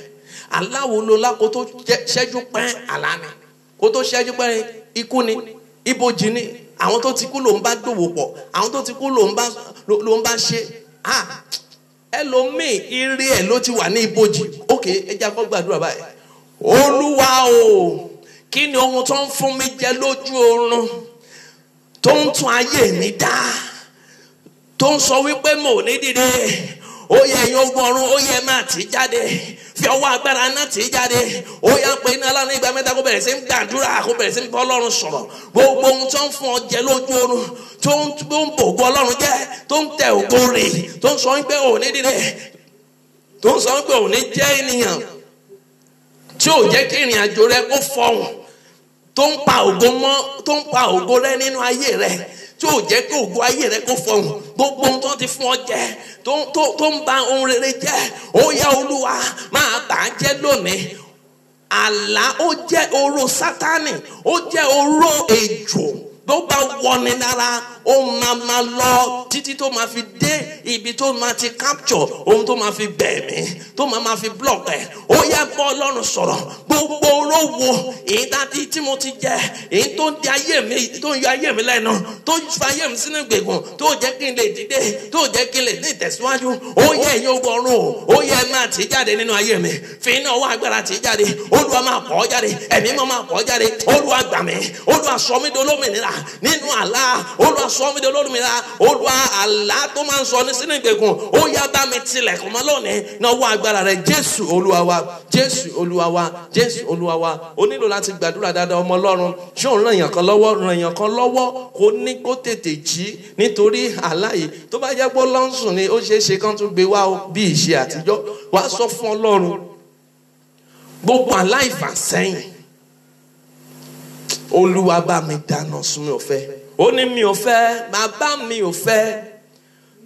Speaker 1: Aláwo ló lá kó tó ṣẹ́jú pẹ́ àlá ni, kó tó ṣẹ́jú pẹ́ ikú ni, ibojì ni. Àwọn tó ti kú ló ń bá dòwò pọ̀, àwọn tó ti kú ló ń bá ṣe. Ẹlòmíì ire ẹ̀ ló ti wà ní ibojì. Okay, ẹ jẹ́ kó gbàdúrà báyìí. Olúwa o, kí ni ohun tó ń fún mi jẹ lójú oorun tó ń tún ayé mi dá, tó ń sọ wípé mo ní dìde? Ó yẹ ẹ̀yin ogun ọ̀run, ó yẹ máa tì jáde, fi ọwọ́ agbára náà tì jáde. Ó yá pé iná lánàá ìgbà mẹ́ta kó bẹ̀rẹ̀ sí ń gbàdúrà, kó bẹ̀rẹ̀ sí ń bọ́ Ọlọ́run sọ̀rọ̀. Gbogbo ohun tó ń fún ọ jẹ lójú oorun, tó ń bògo Ọlọ́run jẹ́, tó ń tẹ ògo rè, tó ń sọ wípé ò ní dìde, tó ń sọ wípé ò ní jẹ́ ènìyàn, tí ò jẹ́ kí ìrìn àjò rẹ kó fọhùn, tó ń pa ògo rẹ nínú ayé rẹ, tí ò jẹ́ kí ògo ayé rẹ kó fọhùn. Gbogbo ohun tó ti fún ọ jẹ, tó ń ba ohun rere jẹ́, ó yá Olúwa máa bà á jẹ́ lónìí. Àlá ó jẹ́ oró Sátánì, ó jẹ́ oró ejò. Tó bá wọni lára, ó máa lọ títí tó máa fi dé ibi tó máa ti capture ohun tó máa fi bẹ̀mí, tó máa fi block ẹ̀. Ó yá bọ́ Ọlọ́run sọ̀rọ̀. Gbogbo olówó èyí dájú tí mo ti jẹ, èyí tó ń di ayé mi, tó ń yọ ayé mi lẹ́nu, tó ń fa ayé mi sínú ìgbèkùn, tó jẹ́ kí n lè dìde, tó jẹ́ kí n lè ní ìtẹ̀síwájú. Ó yẹ ẹ̀yin ogun ọ̀run, ó yẹ máa tì jáde nínú ayé mi. Fi iná ọwọ́ agbára tì jáde. Olúwa máa pọ̀ jáde, ẹ̀mí mọ́ máa pọ̀ jáde. Olúwa gbà mí, Olúwa sọ mí dolómìnira nínú àlá. Olúwa sọ mí dolómìnira. Olúwa àlá tó máa ń sọ ní sínú ìgbèkùn, ó yá bá mi tilẹ̀kùn mọ́ lónìí náwó agbára rẹ̀. Jésù Olúwa wa, Jésù Olúwa wa, Jésù Olúwa wa. O nílò láti gbàdúrà dáadáa ọmọ Ọlọ́run. Ṣé òun ràn yàn kan lọ́wọ́ kó ní kó tètè jí nítorí àlá yìí. Tó bá jẹ́ pé lọ́sùn ni ó ṣeé ṣe kán tún gbé wá bí ìṣe àtijọ́. Wàá sọ fún Ọlọ́run gbogbo àlá ìfàsẹ́yìn, Olúwa bá mi dáná sun mi ò fẹ́. Ó ní mi ò fẹ́, bàbá mi ò fẹ́,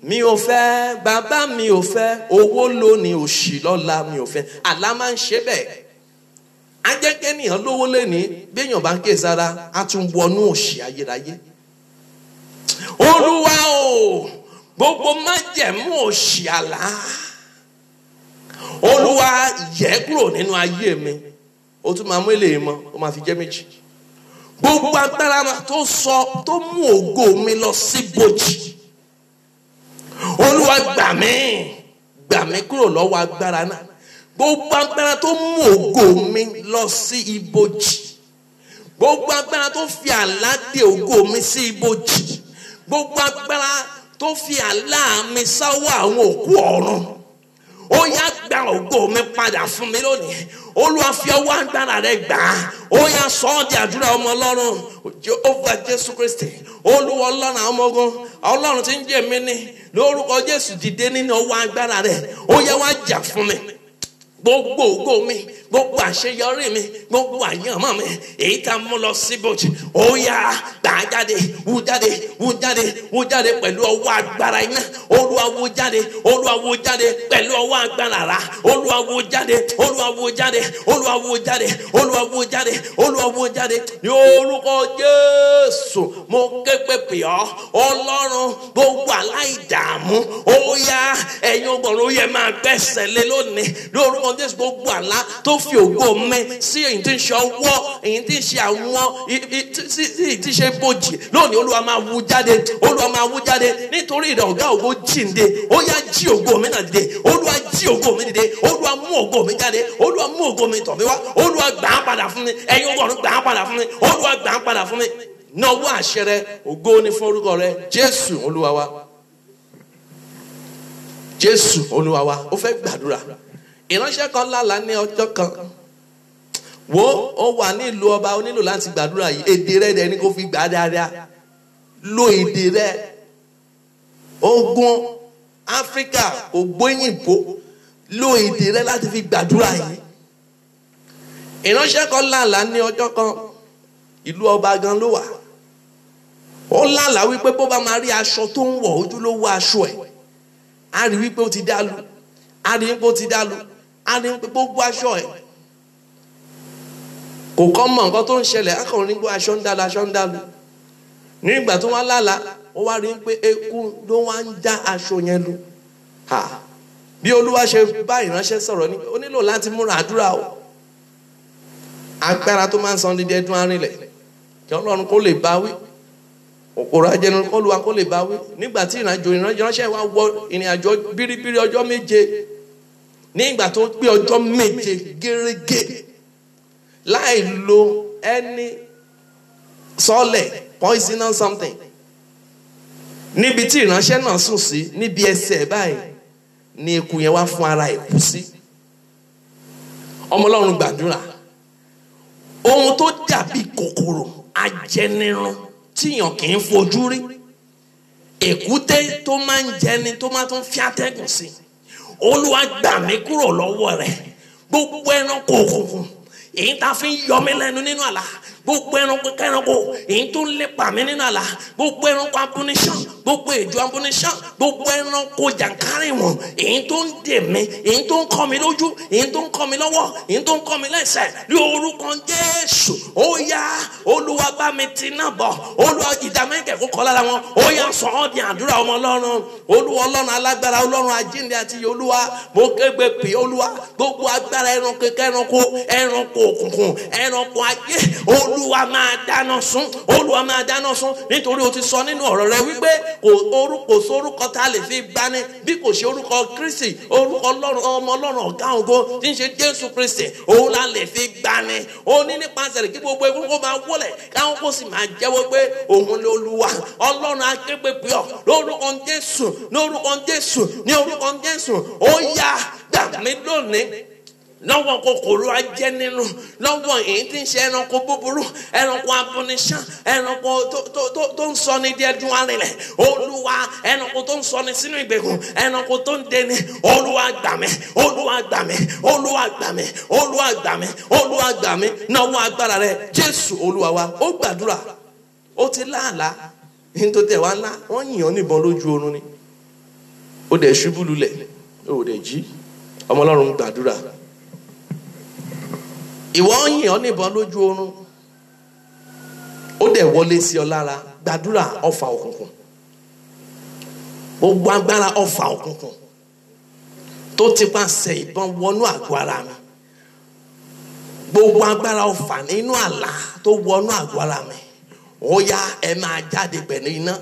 Speaker 1: mi ò fẹ́, bàbá mi ò fẹ́, owó lónìí òṣì lọ́la mi ò fẹ́. Àlá máa ń ṣe bẹ́ẹ̀. Á jẹ́ kí ènìyàn lówó lénìí, béèyàn bá ń ké sára, á tún wọnú òṣì ayérayé. Olúwa o, gbogbo májẹ̀mú òṣì àlá, Olúwa yẹ̀ kúrò nínú ayé mi. Ó tún máa mú eléyìí mọ́, ó máa fi jẹ́ méjì. Gbogbo agbára tó mú ògo mi lọ sí ibojì, Olúwa gbà mí kúrò lọ́wọ́ agbára náà. Gbogbo agbára tó mú ògo mi lọ sí ibojì, gbogbo agbára tó fi àlá dè ògo mi sí ibojì, gbogbo agbára tó fi àlá mi sáwọ́ àwọn òkú ọ̀run, ó yá gba ògo mi padà fún mi lónìí. Olúwa fi ọwọ́ agbára rẹ̀ gbà á. Ó yá sọ ọ́ di àdúrà ọmọ Ọlọ́run. Jehovah Jésù Kristi, Olúwa Ọlọ́run àwọn ọmọ ogun, Ọlọ́run tí ń jẹ́ mi ní lórúkọ Jésù, dìde nínú ọwọ́ agbára rẹ̀. Ó yá wá jà fún mi. Gbogbo ògo mi, gbogbo àṣeyọrí mi, gbogbo àyànmọ́ mi, èyí tá a mú lọ síbòjì, ó yá gbà á jáde, wú jáde, wú jáde, wú jáde pẹ̀lú ọwọ́ agbára iná. Olúwa wú jáde, Olúwa wú jáde pẹ̀lú ọwọ́ agbára rà. Olúwa wú jáde, Olúwa wú jáde, Olúwa wú jáde, Olúwa wú jáde, Olúwa wú jáde. Ní orúkọ Jésù, mo ké pè ọ́, Ọlọ́run gbogbo aláìdààmú, ó yá ẹ̀yin ọgbọ̀n ó yẹ máa gbẹ́sẹ̀ lé lónìí. Lórúkọ Jésù, gbogbo àlá tó fi ògo mi sí èyí tí ń ṣe ọwọ́, èyí tí ń ṣe àwọn tí ṣe bòjì lónìí, Olúwa máa wú jáde, Olúwa máa wú jáde. Nítorí ìrẹ̀ ọ̀gá ògo jíǹde, ó yá jí ògo mi náà dìde. Olúwa jí ògo mi dìde, Olúwa mú ògo mi jáde, Olúwa mú ògo mi tọ̀ mí wá. Olúwa gbà á padà fún mi. Ẹ̀yin ọgọ́rùn gbà á padà fún mi. Olúwa gbà á padà fún mi. Náwó àṣẹ rẹ, ògo ni fún orúkọ rẹ. Jésù Olúwa wa, Jésù Olúwa wa. Ó fẹ́ gbàdúrà. Ìránṣẹ́ kan lálàá ní ọjọ́ kan. Ó wà nílùú ọba, ó nílò láti gbàdúrà yìí. Èdè rẹ̀ dẹ̀ ni kó fi gbà dáadáa. lo èdè rẹ. Ogun Áfíríkà kò gbóyìnbó, lo èdè rẹ láti fi gbàdúrà yìí. Ìránṣẹ́ kan lálàá ní ọjọ́ kan, ìlú ọba gan ló wà. Ó lálàá wípé bó bá máa rí aṣọ tó ń wọ̀, ojúlówó aṣọ ẹ̀, á rí wípé ó ti dàlù, á rí wípé ó ti dàlù, á rí wípé gbogbo aṣọ ẹ̀ kò kọ́ mọ̀ nǹkan tó ń ṣẹlẹ̀, akọrin nígbà aṣọ ń dàlù, aṣọ ń dàlù. Nígbà tó wá lálàá, ó wá rí pé eku ló wá ń já aṣọ yẹn lu. Bí Olúwa ṣe bá ìránṣẹ́ sọ̀rọ̀ ni ó nílò láti múra àdúrà o. Agbára tó máa ń san dídí ẹdún arìnlẹ̀ kí Ọlọ́run kó lè bá wí, òpòrò ajẹnu kó Olúwa kó lè bá wí. Nígbà tí ìránṣẹ́ wa wọ ìrìn àjò bíríbírí ọjọ́ méje, nígbà tó pé ọjọ́ méje gẹ́rẹ́gẹ́ láì lo ẹni sọ́lẹ̀ poison or something, níbi tí ìránṣẹ́ náà sùn sí, níbi ẹsẹ̀ báyìí ni eku yẹn wá fún ara ẹ̀ kú sí. Ọmọ Ọlọ́run gbàdúrà. Ohun tó dàbí kòkòrò ajẹnirun tíyàn kì í fojú rí, èkúté tó máa ń jẹni tó máa tún fi atẹ́gùn sí, Olúwa gbà mí kúrò lọ́wọ́ rẹ̀. Gbogbo ẹranko òkùnkùn èyí tá a fi ń yọ mí lẹ́nu nínú àlá, gbogbo ẹranko kẹranko èyí tó ń lépa mí nínú àlá, gbogbo ẹranko abúnisán, gbogbo èjò abúnisán, gbogbo ẹranko jàǹkárìwọ̀n èyí tó ń dè mí, èyí tó ń kọ́ mi lójú, èyí tó ń kọ́ mi lọ́wọ́, èyí tó ń kọ́ mi lẹ́sẹ̀, ní orúkọ Jésù ó yá Olúwa bá mi ti náà bọ̀. Olúwa ìdá mẹ́kẹ̀ kó kọ́ lára wọn, ó yá sọ ọ́ di àdúrà ọmọ Ọlọ́run. Olúwa Ọlọ́run alágbára, Ọlọ́run àjíǹde àti Olúwa, mo kégbe pè Olúwa, gbogbo agbára ẹranko kẹranko, ẹranko òkùnkùn, ẹranko ayé, Olúwa máa dáná sun, Olúwa máa dáná sun. Nítorí o ti sọ nínú ọ̀rọ̀ rẹ wípé kò sórúkọ tá a lè fi gbani bí kò ṣe orúkọ Kristi, orúkọ Ọlọ́run, ọmọ Ọlọ́run ọ̀gá ògo tí ń ṣe Jésù Kristi, òun la lè fi gbani. Ó ní nípasẹ̀ rẹ̀ kí gbogbo egungun kó máa wọlẹ̀, káwọn kó sì máa jẹ́wọ́ pé òun ni Olúwa. Ọlọ́run aképe pè ọ́ lórúkọ Jésù, lórúkọ Jésù, ní orúkọ Jésù. Ó yá gbà mí lónìí lọ́wọ́ kòkòrò ajẹninu, lọ́wọ́ èyí tí ń ṣe ẹranko búburú, ẹranko abúnisán, ẹranko tó ń sọ ní díẹ̀ dún arìnlẹ̀. Olúwa, ẹranko tó ń sọ ní sínú ìgbèkùn, ẹranko tó ń dẹni. Olúwa gbà mí, Olúwa gbà mí, Olúwa gbà mí, Olúwa gbà mí, Olúwa gbà mí. Náwó agbára rẹ Jésù Olúwa wa. Ó gbàdúrà, ó ti láàlá, nítorí tẹ̀ wá ńlá wọ́n yìn ọ́ níbọn lójú oorun ni. Ó dẹ̀ ṣubú lulẹ̀, ó dẹ̀ jí. Ọmọ Ọlọ́run gbàdúrà. Ìwọ yìn ọ́ níbọn lójú oorun, ó dẹ̀ wọlé sí ọ lára. Gbàdúrà ọfà òkùnkùn, gbogbo agbára ọfà òkùnkùn tó ti pàṣẹ ìbọn wọnú àgọ́ ara mi, gbogbo agbára ọfà nínú àlá tó wọnú àgọ́ ara mi, ó yá ẹ máa jáde pẹ̀lú iná,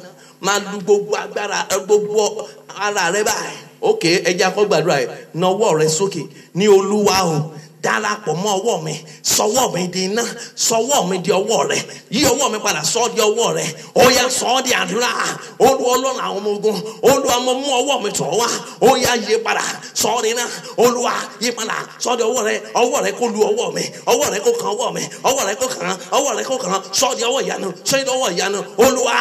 Speaker 1: máa lu gbogbo agbára gbogbo ara rẹ báyìí. Ókè, ẹ jẹ́ kó gbàdúrà yìí. Nawọ́ rẹ sókè ní Olúwa o, darapọ̀ mọ́ ọwọ́ mi, sọwọ́ mi di iná, sọwọ́ mi di ọwọ́ rẹ, yí ọwọ́ mi padà sọ di ọwọ́ rẹ. Ó yá sọ ọ́ di àdúrà. Olúwa Ọlọ́run àwọn ọmọ ogun, Olúwa mo mú ọwọ́ mi tọ̀ wá, ó yá yí padà sọ ọ́ di iná. Olúwa yí padà sọ di ọwọ́ rẹ kó lu ọwọ́ mi, ọwọ́ rẹ kó kan ọwọ́ mi, ọwọ́ rẹ kó kan, ọwọ́ rẹ kó kan, sọ di ọwọ́ ìyanu, sọ di ọwọ́ ìyanu. Olúwa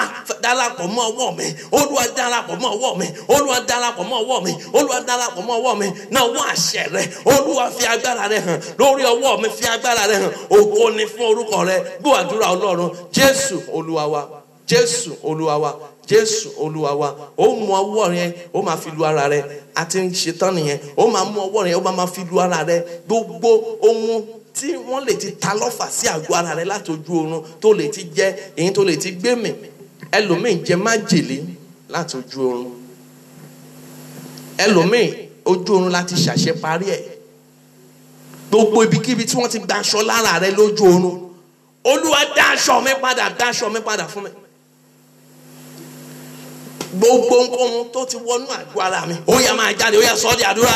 Speaker 1: darapọ̀ mọ́ ọwọ́ mi, Olúwa darapọ̀ mọ́ ọwọ́ mi, Olúwa darapọ̀ mọ́ ọwọ́ mi, Olúwa darapọ̀ mọ́ ọwọ́ mi. Náà wọ́n àṣẹ rẹ, Olúwa fi agbára rẹ hàn lórí ọwọ́ mi, fi agbára rẹ hàn. Ògo ni fún orúkọ rẹ. Gbọ́ àdúrà Ọlọ́run. Jésù Olúwa wa, Jésù Olúwa wa, Jésù Olúwa wa. Ó mú ọwọ́ yẹn, ó máa fi lu ara rẹ. A ti ń ṣetán nìyẹn. Ó máa mú ọwọ́ yẹn, ó máa fi lu ara rẹ. Gbogbo ohun tí wọ́n lè ti ta lọ́fà sí àgọ́ ara rẹ láti ojú oorun, tó lè ti jẹ, èyí tó lè ti gbé mì. Ẹlòmíì jẹ májèlé láti ojú oorun. Ẹlòmíì ojú oorun láti ṣàṣẹ parí ẹ̀. Gbogbo ibikíbi tí wọ́n ti gba aṣọ lára rẹ lójú oorun, Olúwa dá aṣọ mi padà, dá aṣọ mi padà fún mi. Gbogbo nǹkan tó ti wọnú àgọ́ ara mi, ó yá máa jáde, ó yá sọ ọ́ di àdúrà.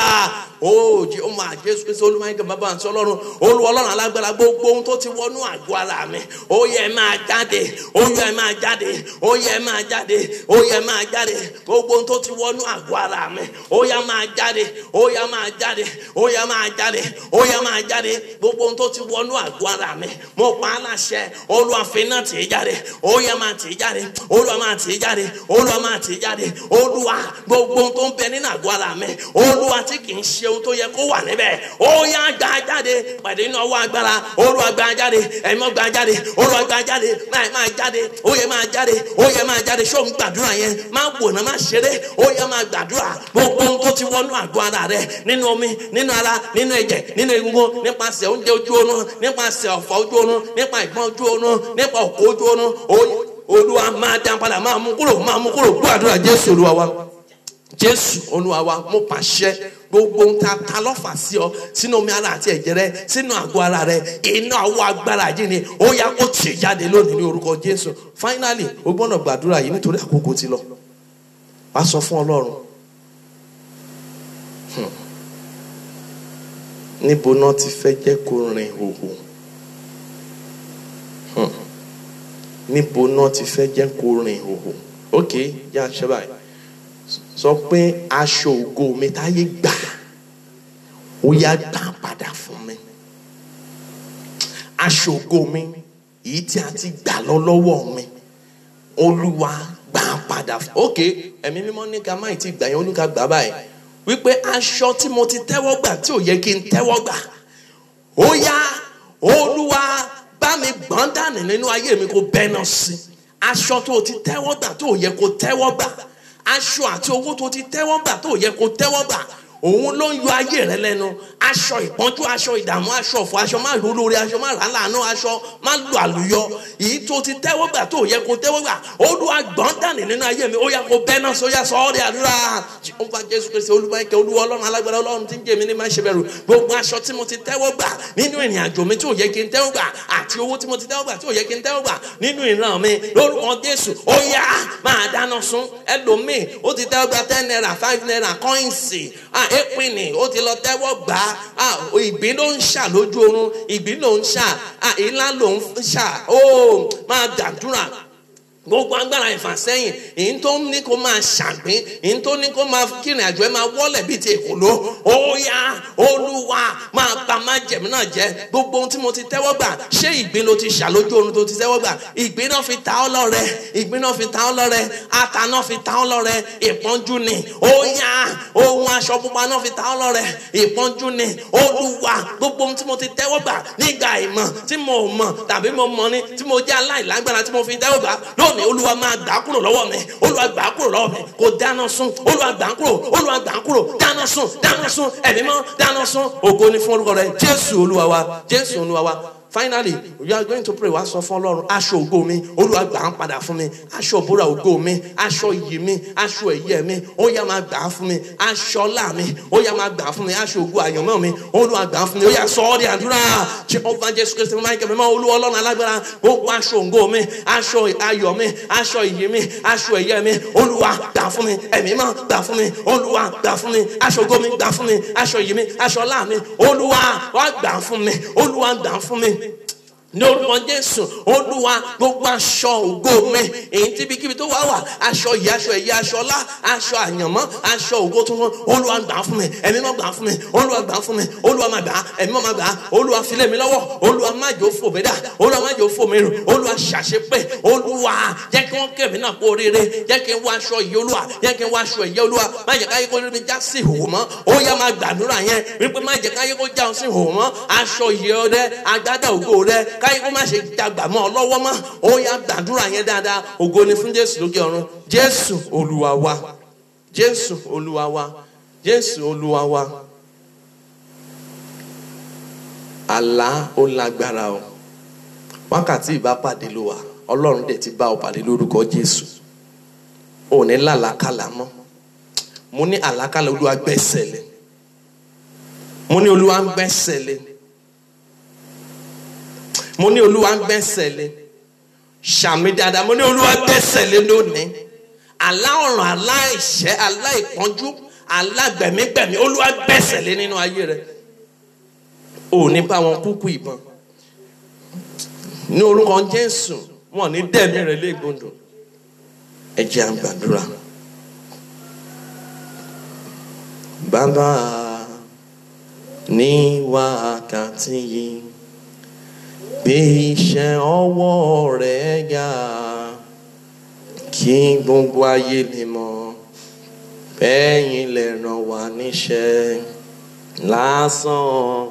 Speaker 1: ó máa Jésù Kristi Olúwa yín bàbá àti Ọlọ́run Olúwa Ọlọ́run alágbára gbogbo ohun tó ti wọnú àgọ́ ara mi ó yẹ máa jáde ó yẹ máa jáde ó yẹ máa jáde ó yẹ máa jáde gbogbo ohun tó ti wọnú àgọ́ ara mi ó yẹ máa jáde ó yẹ máa jáde ó yẹ máa jáde ó yẹ máa jáde gbogbo ohun tó ti wọnú àgọ́ ara mi mo pa á láṣẹ Olúwa fi iná tì í jáde ó yẹ máa tì í jáde Olúwa máa tì í jáde Olúwa máa tì í jáde Olúwa gbogbo ohun tó ń bẹ nínú àgọ́ ara mi Olúwa tí kì í ṣe ohun tó yẹ kó wà níbẹ̀ ó yá gbà jáde pàdé iná ọwọ́ agbára Olúwa gbà jáde ẹ̀mọ́ gbà jáde Olúwa gbà jáde máa jáde ó yẹ máa jáde ó yẹ máa jáde ṣó ń gbàdúrà yẹn máa wò ná máa ṣeré ó yẹ máa gbàdúrà gbogbo ohun tó ti wọnú àgọ́ ara rẹ nínú omi nínú ara nínú ẹ̀jẹ̀ nínú egungun nípasẹ̀ oúnjẹ ojú oorun nípasẹ̀ ọ̀fọ̀ ojú oorun nípa ìgbọ́n ojú oorun nípa òkú ojú oorun Olúwa máa dá padà máa mú kúrò gbàdúrà Jésù Olúwa wa Jésù Olúwa wa mo pàṣẹ gbogbo ohun tá a lọ́fà sí ọ sínú omi ara àti ẹ̀jẹ̀ rẹ sínú àgọ́ ara rẹ iná ọwọ́ agbára yìí ni ó yá kó tì jáde lónìí ní orúkọ Jésù. Finally o gbọ́dọ̀ gbàdúrà yìí nítorí àkókò ti lọ wá sọ fún Ọlọ́run níbo náà ti fẹ́ jẹ́ kó rìn hòhò níbo náà ti fẹ́ jẹ́ kó rìn hòhò ok yá ṣe báyìí sọ pé aṣọ ògo mi táyé gbà ó yá gbà padà fún mi aṣọ ògo mi èyí tí a ti gbà lọ́wọ́ mi Olúwa gbà padà ok ẹ̀mí mímọ́ ní ká má ti gbà yẹn Olúwa gbà báyìí wípé aṣọ tí mo ti tẹ́wọ́ gbà tí ò yẹ kí n tẹ́wọ́ gbà ó yá Olúwa bá mi gbọ́n dànù nínú ayé mi kó bẹ́ẹ̀ náà sí aṣọ tó ti tẹ́wọ́ gbà tó yẹ kó tẹ́wọ́ gbà aṣọ àti owó tó ti tẹ́wọ́ gbà tó yẹ kó tẹ́wọ́ gbà òun ló ń yọ ayé rẹ lẹ́nu aṣọ ìpọ́njú aṣọ ìdààmú aṣọ ọ̀fọ̀ aṣọ má lò lórí aṣọ má rà lánàá aṣọ má lò àlùyọ èyí tó ti tẹ́wọ́ gbà tó yẹ kó tẹ́wọ́ gbà Olúwa gbọ́n dànù nínú ayé mi ó yá kó bẹ́ẹ̀ náà sọ yá sọ ọ́ rẹ̀ àdúrà Jehova Jésù Kristi Olúwa ìkẹ́ Olúwa Ọlọ́run alágbára Ọlọ́run tí ń jẹ́ mi ní má ṣe bẹ̀rù gbogbo aṣọ tí mo ti tẹ́wọ́ gbà nínú ìrìn àjò mi tí ò yẹ kí n tẹ́wọ́ gbà àti owó tí mo ti tẹ́wọ́ gbà tí ò yẹ kí n tẹ́wọ́ gbà nínú ìran mi lórúkọ Jésù ó yá máa dáná sun ẹlòmíì ó ti tẹ́wọ́ gbà 10 naira 5 naira kọ́ìnsì èpinni ó ti lọ tẹ́wọ́ gbà ìgbín ló ń ṣà lójú oorun ìgbín ló ń ṣà ìlà ló ń ṣà ó máa dàdúrà gbogbo agbára ìfàsẹ́yìn èyí tó ní kó máa ṣàgbín èyí tó ní kó máa kírin àjọ ẹ máa wọ́lẹ̀ bíi ti èkóló ó yá Olúwa máa bà májẹ̀mú náà jẹ́ gbogbo ohun tí mo ti tẹ́wọ́ gbà ṣé ìgbín ló ti ṣà lójú oorun tó ti tẹ́wọ́ gbà ìgbín náà fi ta ọ́ lọ́rẹ ìgbín náà fi ta ọ́ lọ́rẹ ata náà fi ta ọ́ lọ́rẹ ìpọ́njú ni ó yá ohun aṣọ pupa náà fi ta ọ́ lọ́rẹ ìpọ́njú ni Olúwa gbogbo ohun tí mo ti tẹ́wọ́ gbà nígbà ìmọ̀ tí mo mọ̀ tàbí mo mọ̀ ni tí mo jẹ́ aláìlágbára tí mo fi tẹ́wọ́ gbà Olúwa máa gbà kúrò lọ́wọ́ mi Olúwa gbà kúrò lọ́wọ́ mi kò dáná sun Olúwa gbà kúrò Olúwa gbà kúrò dáná sun ẹ̀mí mọ́ dáná sun ògo ni fún orúkọ rẹ̀ Jésù Olúwa wa Jésù Olúwa wa. Finally, we are going to pray. Wá sọ fún Ọlọ́run aṣọ ògo mi Olúwa gbà ń padà fún mi aṣọ ìbúra ògo mi aṣọ iyì mi aṣọ ẹ̀yẹ mi ó yá máa gbà á fún mi aṣọ ọlá mi ó yá máa gbà á fún mi aṣọ ògo àyànmọ́ mi Olúwa gbà á fún mi ó yá sọ ọ́ di àdúrà Jehova Jésù Kristi Michael mímọ́ Olúwa Ọlọ́run alágbára gbogbo aṣọ ògo mi aṣọ ayọ̀ mi aṣọ iyì mi aṣọ ẹ̀yẹ mi Olúwa gbà fún mi ẹ̀mí mọ́ gbà fún mi Olúwa gbà fún mi aṣọ ògo mi gbà fún mi aṣọ iyì mi aṣọ ọlá mi Olúwa wá gbà fún mi Olúwa gbà fún mi ní orúkọ Jésù Olúwa gbogbo aṣọ ògo mi èyí tíbikíbi tó wà aṣọ yìí aṣọ ẹ̀yẹ aṣọ ọlá aṣọ àyànmọ́ aṣọ ògo tuntun Olúwa gbà fún mi ẹ̀mí mọ́ gbà fún mi Olúwa gbà fún mi Olúwa má gbà ẹ̀mí mọ́ má gbà Olúwa fi lé mi lọ́wọ́ Olúwa má jẹ́ ó fò mí dà Olúwa má jẹ́ ó fò mí rù Olúwa ṣàṣepé Olúwa jẹ́ kí wọ́n kẹ́mi náà kó oríire jẹ́ kí n wá aṣọ yìí Olúwa jẹ́ kí n wá aṣọ ẹ̀yẹ Olúwa má jẹ́ káyé kó rí mi já sí ìhòòhò mọ́ ó yá máa gbàdúrà yẹn wípé má jẹ́ káyé kó já sí ìhòòhò mọ́ aṣọ yìí ọdẹ agbádá ògo rẹ káyé kó má ṣe dàgbà mọ́ ọ lọ́wọ́ mọ́ ó yá gbàdúrà yẹn dáadáa ògo ni fún Jésù lókè ọ̀run Jésù Olúwa wa Jésù Olúwa wa Jésù Olúwa wa. Àlá ó lágbára o wákàtí ìbápàdé ló wà Ọlọ́run dẹ̀ ti bá ọ pàdé lórúkọ Jésù ò ní làlákàlà mọ́ mo ní àlákàlà Olúwa gbẹ́sẹ̀ lé mo ní Olúwa ń gbẹ́sẹ̀ lé mo ní Olúwa ń gbẹ́sẹ̀ lé ṣàmì dáadáa mo ní Olúwa gbẹ́sẹ̀ lé lónìí àlá ọ̀ràn àlá ìṣẹ́ àlá ìpọ́njú alágbẹ̀mígbẹ̀mí Olúwa gbẹ́sẹ̀ lé nínú ayé rẹ. Ò ní bá wọn kúkú ìbọn ní orúkọ Jésù, wọn ní dẹ̀mí rẹ légbodò. Ẹ jẹ́ á gbàdúrà. Bàbá, ní wákàtí yìí gbé iṣẹ́ ọwọ́ rẹ ga, kí gbogbo ayé lè mọ̀ bẹ́yìn lè ràn wá níṣẹ́ lásán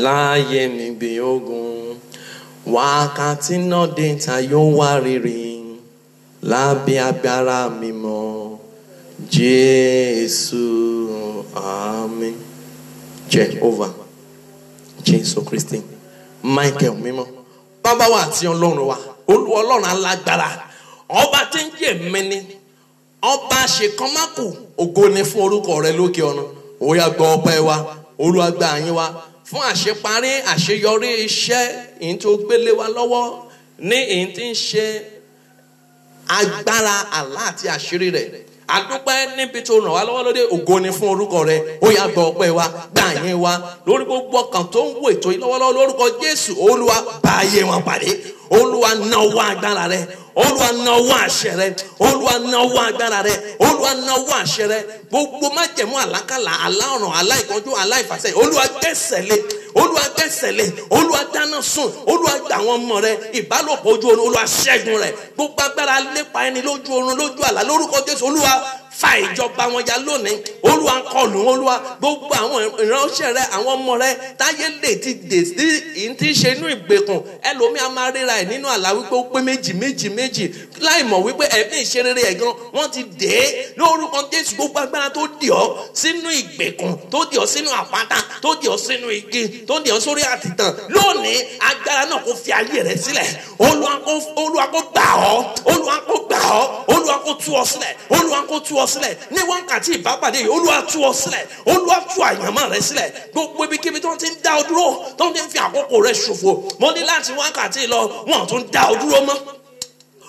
Speaker 1: láyé mi gbé ogun. Wákàtí náà dé ta yóò wá rere lábẹ́ agbára mímọ́ Jésù. Àmín. Jehovah Jésù Kristi Michael mímọ́, bàbá wa àti Ọlọ́run wa, Olúwa Ọlọ́run alágbára, ọba tí ń jẹ́ mẹ́ni, ọba ṣèkánmákù, ògo ni fún orúkọ rẹ lókè ọ̀run. Ó yá gbọ́ ọpẹ́ wa, Olúwa gba àyìn wa fún àṣeparí àṣeyọrí iṣẹ́ èyí tó gbélé wa lọ́wọ́ ní èyí tí ń ṣe agbára àlá àti àṣírí rẹ̀. Adúpẹ́ níbi tó ràn wá lọ́wọ́ lóde, ògo ni fún orúkọ rẹ. Ó yá gbọ́ ọpẹ́ wa, gba àyìn wa lórí gbogbo ọkàn tó ń wò ètò yìí lọ́wọ́lọ́wọ́ lórúkọ Jésù. Olúwa bá ayé wọn pàdé, Olúwa náwó agbára rẹ, Olúwa náwó àṣẹ rẹ, Olúwa náwó agbára rẹ, Olúwa náwó àṣẹ rẹ. Gbogbo májẹ̀mú àlákàlà, àlá ọ̀ràn, àlá ìkánjú, àlá ìfàsẹ́yìn, Olúwa gbẹ́sẹ̀ lé, Olúwa gbẹ́sẹ̀ lé, Olúwa dáná sùn, Olúwa gbà àwọn ọmọ rẹ, ìbálòpọ̀ ojú oorun, Olúwa ṣẹ́gun rẹ̀. Gbogbo agbára lépa ẹni lójú oorun, lójú àlá, lórúkọ Jésù, Olúwa fa ìjọba wọn ya lónìí. Olúwa kọlù wọn, Olúwa gbogbo àwọn ìránṣẹ́ rẹ, àwọn ọmọ rẹ táyé lè ti dè sí ìyìn tí ń ṣe inú ìgbèkùn. Ẹlòmíà máa ríra ẹ̀ nínú àlá wípé ó pé méjì láì mọ̀ wípé ẹ̀mí ìṣerere ẹ̀ gan wọ́n ti dè é. Lórúkọ Jésù, gbogbo agbára tó dì ọ́ sínú ìgbèkùn, tó dì ọ́ sínú àpáta, tó dì ọ́ sínú igi, tó dì ọ́ sórí àtìtàn, lónìí agbára náà kó fi ayé rẹ sílẹ̀. Olúwa kó gbà ọ́, Olúwa kó gbà ọ́, Olúwa kó tú ọ sílẹ̀, Olúwa kó tú ọ sílẹ̀ ní wákàtí ìbápàdé yìí. Olúwa tú ọ sílẹ̀, Olúwa tú àyànmọ́ rẹ sílẹ̀. Gbogbo ibikíbi tó ti ń dá ọ dúró, tó ti ń fi àkókò rẹ ṣòfò, mo ní láti wákàtí lọ wọn tún dá ọ dúró mọ́.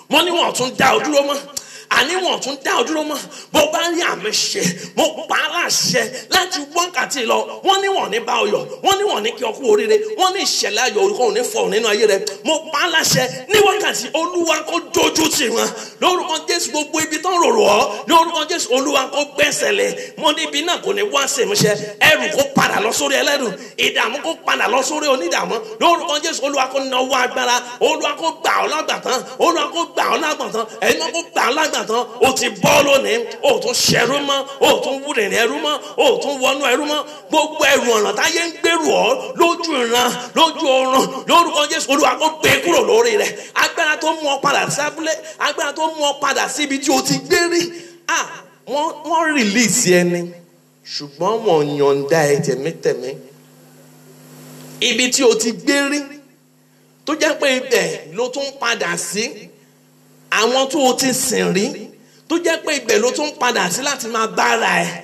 Speaker 1: Mo ní wọn tún dá ọ dúró mọ́. Àní wọn tún dá ọ dúró mọ́. Bó bá rí àmì ṣe, mo pa á láṣẹ láti wákàtí lọ. Wọ́n ní wọn ní bá ọ yọ̀, wọ́n ní wọn ní kí ọ kú oríire, wọ́n ní ìṣẹ̀lẹ̀ ayọ̀ orúkọ òní fọ̀ nínú ayé rẹ. Mo pa á láṣẹ ní wákàtí, Olúwa kó dojú tì wọ́n lórúkọ Jésù. Gbogbo ibi tó ń rorò ọ́ lórúkọ Jésù, Olúwa kó gbẹ́sẹ̀ lé. Mo ní ibi náà kò ní wá sí ìmúṣẹ. Ẹrù kó padà lọ sórí ẹlẹ́rù, ìdààmú kó padà lọ sórí onídààmú lórúkọ Jésù. Olúwa kó nawó agbára, Olúwa kó gbà ọ́ lágbàtán, Olúwa kó gbà ọ́ lágbàtán, ẹ̀yin náà kó gbà ọ́ lágbàtán. O ti bọ́ lónìí, o tún ṣẹrú mọ́, o tún wúrẹ̀ ní ẹrú mọ́, o tún wọnú ẹrú mọ́. Gbogbo ẹrù ọ̀nà táyé ń gbèrú ọ́ lójú ìran, lójú oorun lórúkọ Jésù, Olúwa kó gbé kúrò lórí rẹ̀. Agbára tó mú ọ padà sí abúlé, agbára tó mú ọ padà sí ibi tí o ti gbé rí. Wọ́n rìlíìsì ẹni ṣùgbọ́n wọ́n yọ̀ǹda ẹ tẹ̀mítẹ̀mí. Ibi tí o ti gbé rí tó jẹ́ pé ibẹ̀ ló tún padà sí. Àwọn tó o ti sìn rí tó jẹ́ pé ibẹ̀ ló tún padà sí láti máa bára ẹ̀.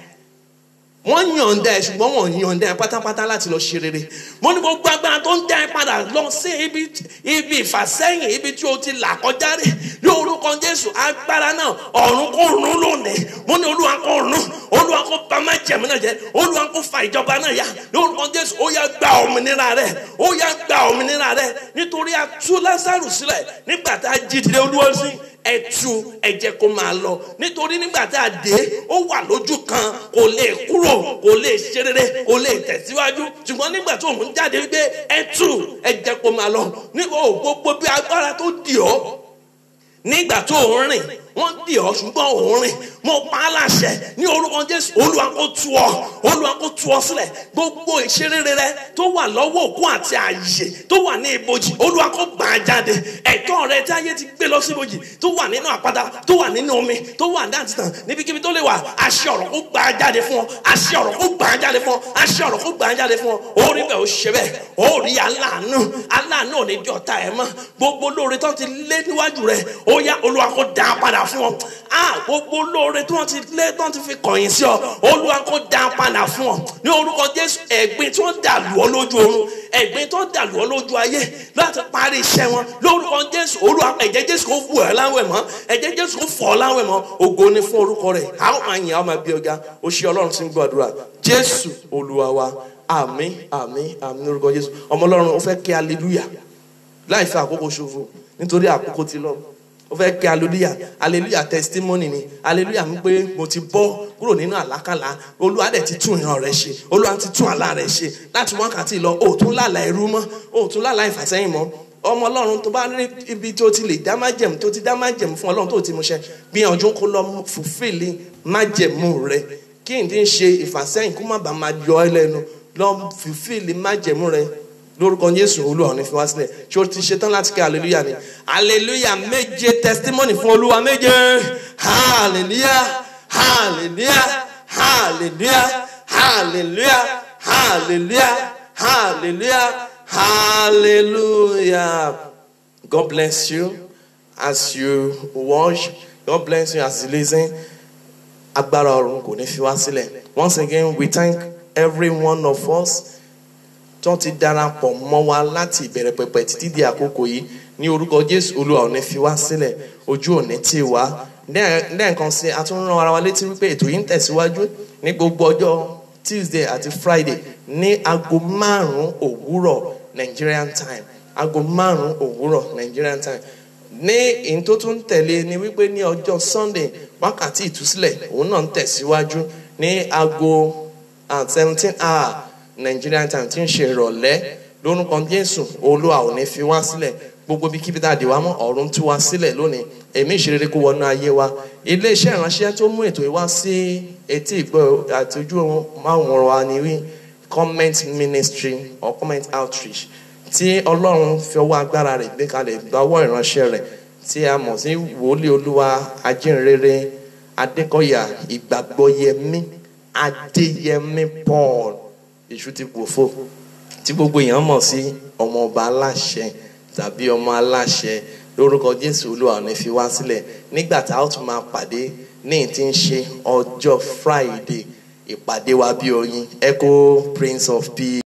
Speaker 1: Wọ́n yọ̀ǹda ẹ̀ ṣùgbọ́n wọ́n yọ̀ǹda ẹ̀ pátápátá láti lọ ṣe rere. Mo ní gbogbo agbára tó ń dá ẹ padà lọ sí ibi ìfàsẹ́yìn, ibi tí o ti là kọjá rí lórúkọ Jésù. Agbára náà ọ̀run kó run lónìí. Mo ní Olúwa kó run, Olúwa kó bà májẹ̀mú náà jẹ́, Olúwa kó fa ìjọba náà yá lórúkọ Jésù. Ó yá gba òmìnira rẹ, ó yá gba òmìnira rẹ. Nítorí a tú Lásárù sílẹ̀ nígbà tá a jí dìde, Olúwa sí ẹ tú, ẹ jẹ́ kó máa lọ. Nítorí nígbà tá a dé, ó wà lójú kan, kò lè kúrò, kò lè ṣe rere, kò lè tẹ̀síwájú. Ṣùgbọ́n nígbà tó ń jáde wípé ẹ tú, ẹ jẹ́ kó máa lọ. Nígbà gbogbo bí agbára tó dì ọ́ nígbà tó ń rìn, wọ́n dì ọ́ ṣùgbọ́n òun rìn. Mo pa á láṣẹ ní orúkọ Jésù, Olúwa kó tú ọ, Olúwa kó tú ọ sílẹ̀. Gbogbo ìṣerere rẹ tó wà lọ́wọ́ òkú àti ààyè tó wà ní ibojì, Olúwa kó gbà á jáde. Ẹ̀tọ́ rẹ tí ayé ti gbé lọ sí ibojì, tó wà nínú àpáta, tó wà nínú omi, tó wà ní àtìtàn, níbikíbi tó lè wà, àṣẹ ọ̀rọ̀ kó gbà á jáde fún ọ, àṣẹ ọ̀rọ̀ kó gbà á jáde fún ọ, àṣẹ ọ̀rọ̀ kó gbà á jáde fún ọ. Ó rí bẹ́ẹ̀, ó ṣe bẹ́ẹ̀, ó rí aláàánú, aláàánú ò ní di ọ̀tá ẹ̀ mọ́. Gbogbo lóore tó ti lé níwájú rẹ, ó yá Olúwa kó dá a padà fún ọ. Gbogbo lóore tí wọ́n ti lé, tí wọ́n ti fi kọ̀yìn sí ọ, Olúwa kó dá a padà fún ọ.
Speaker 2: ní orúkọ Jésù. Ẹ̀gbin tó dàlú ọ lójú oorun, ẹ̀gbin tó dàlú ọ lójú ayé láti parí iṣẹ́ wọn lórúkọ Jésù. Olúwa, ẹ̀jẹ̀ Jésù kó wù ẹ́ láwẹ̀ mọ́, ẹ̀jẹ̀ Jésù kó fọ̀ ọ́ láwẹ̀ mọ́. Ògo ni fún orúkọ rẹ̀. A ó máa yìn, a ó máa bí ọ̀gá. Ó ṣe Ọlọ́run tí ń gbàdúrà. Jésù Olúwa wa. Àmín, àmín, àmín lórúkọ Jésù. Ọmọ Ọlọ́run ó fẹ́ kí hallelujah láì fi àkókò ṣòfò nítorí àkókò ti lọ. Ó fẹ́ kí hallelujah, hallelujah testimony ni. Hallelujah mi pé mo ti bọ́ kúrò nínú àlákàlà. Olúwa dẹ̀ ti tún ìran rẹ̀ ṣe. Olúwa ti tún àlá rẹ̀ ṣe. Láti wákàtí lọ, ó tún lálàá ẹrú mọ́, ó tún lálàá ìfàsẹ́yìn mọ́. Ọmọ Ọlọ́run tó bá rí ibi tó ti lè dá májẹ̀mú, tó ti dá májẹ̀mú fún Ọlọ́run tó ti mú ṣẹ, gbìyànjú kó lọ fulfill májẹ̀mú rẹ̀. Kí n tí ń ṣe ìfàsẹ́yìn kó má bàa máa yọ ẹ́ lẹ́nu. Lọ fulfill májẹ̀mú rẹ̀ lórúkọ Jésù. Olúwa ní fi wá sílẹ̀. Ṣé o ti ṣe tán láti kí hallelujah ni? Hallelujah méje, testimony fún Olúwa méje. Hallelujah, hallelujah, hallelujah, hallelujah, hallelujah, hallelujah, hallelujah. God bless you as you watch. God bless you as you listen. Agbára ọ̀run kò ní fi wá sílẹ̀. Once again, we thank every one of us tó ti darapọ̀ mọ́ wa láti ìbẹ̀rẹ̀ pẹ̀pẹ̀ títí di àkókò yìí. Ní orúkọ Jésù, Olúwa ò ní fi wá sílẹ̀, ojú ò ní tì wá. Lẹ́ẹ̀kan sí, a tún rán ara wa létí wípé ètò yìí ń tẹ̀síwájú ní gbogbo ọjọ́ Tuesday àti Friday ní aago 5 òwúrọ̀ Nigerian time. Aago 5 òwúrọ̀ Nigerian time. Ní èyí tó tún tẹ̀lé ni wípé ní ọjọ́ Sunday wákàtí ìtúsílẹ̀ òun náà ń tẹ̀síwájú ní aago 17 hour Nigerian time tí ń ṣe ìrọ̀lẹ́. Lórúkọ Jésù, Olúwa ò ní fi wá sílẹ̀. Gbogbo bí kíbi tá a dì wá mọ́, ọ̀run tú wá sílẹ̀ lónìí. Ẹ̀mí ìṣeré kó wọnú ayé wa. Ilé-iṣẹ́ ìránṣẹ́ tó mú ètò yìí wá sí etí ìgbọ́ àti ojú máwòrán wa ni wí Comment Ministry or Comment Outreach tí Ọlọ́run fi ọwọ́ agbára rẹ̀ gbé kalẹ̀ gbáwọ́ ìránṣẹ́ rẹ̀ tí a mọ̀ sí wòlíì Olúwa Ajínrere Adékọ̀yà Ìgbàgbọ́yẹmí Adéyẹmí Paul Èṣù ti pòfo, tí gbogbo èèyàn mọ̀ sí ọmọ ọba aláṣẹ tàbí ọmọ aláṣẹ. Lórúkọ Jésù, Olúwa ò ní fi wá sílẹ̀. Nígbà tá a ó tún máa pàdé ní tí ń ṣe ọjọ́ Friday, ìpàdé wa bí oyin. Echo Prince of Peace.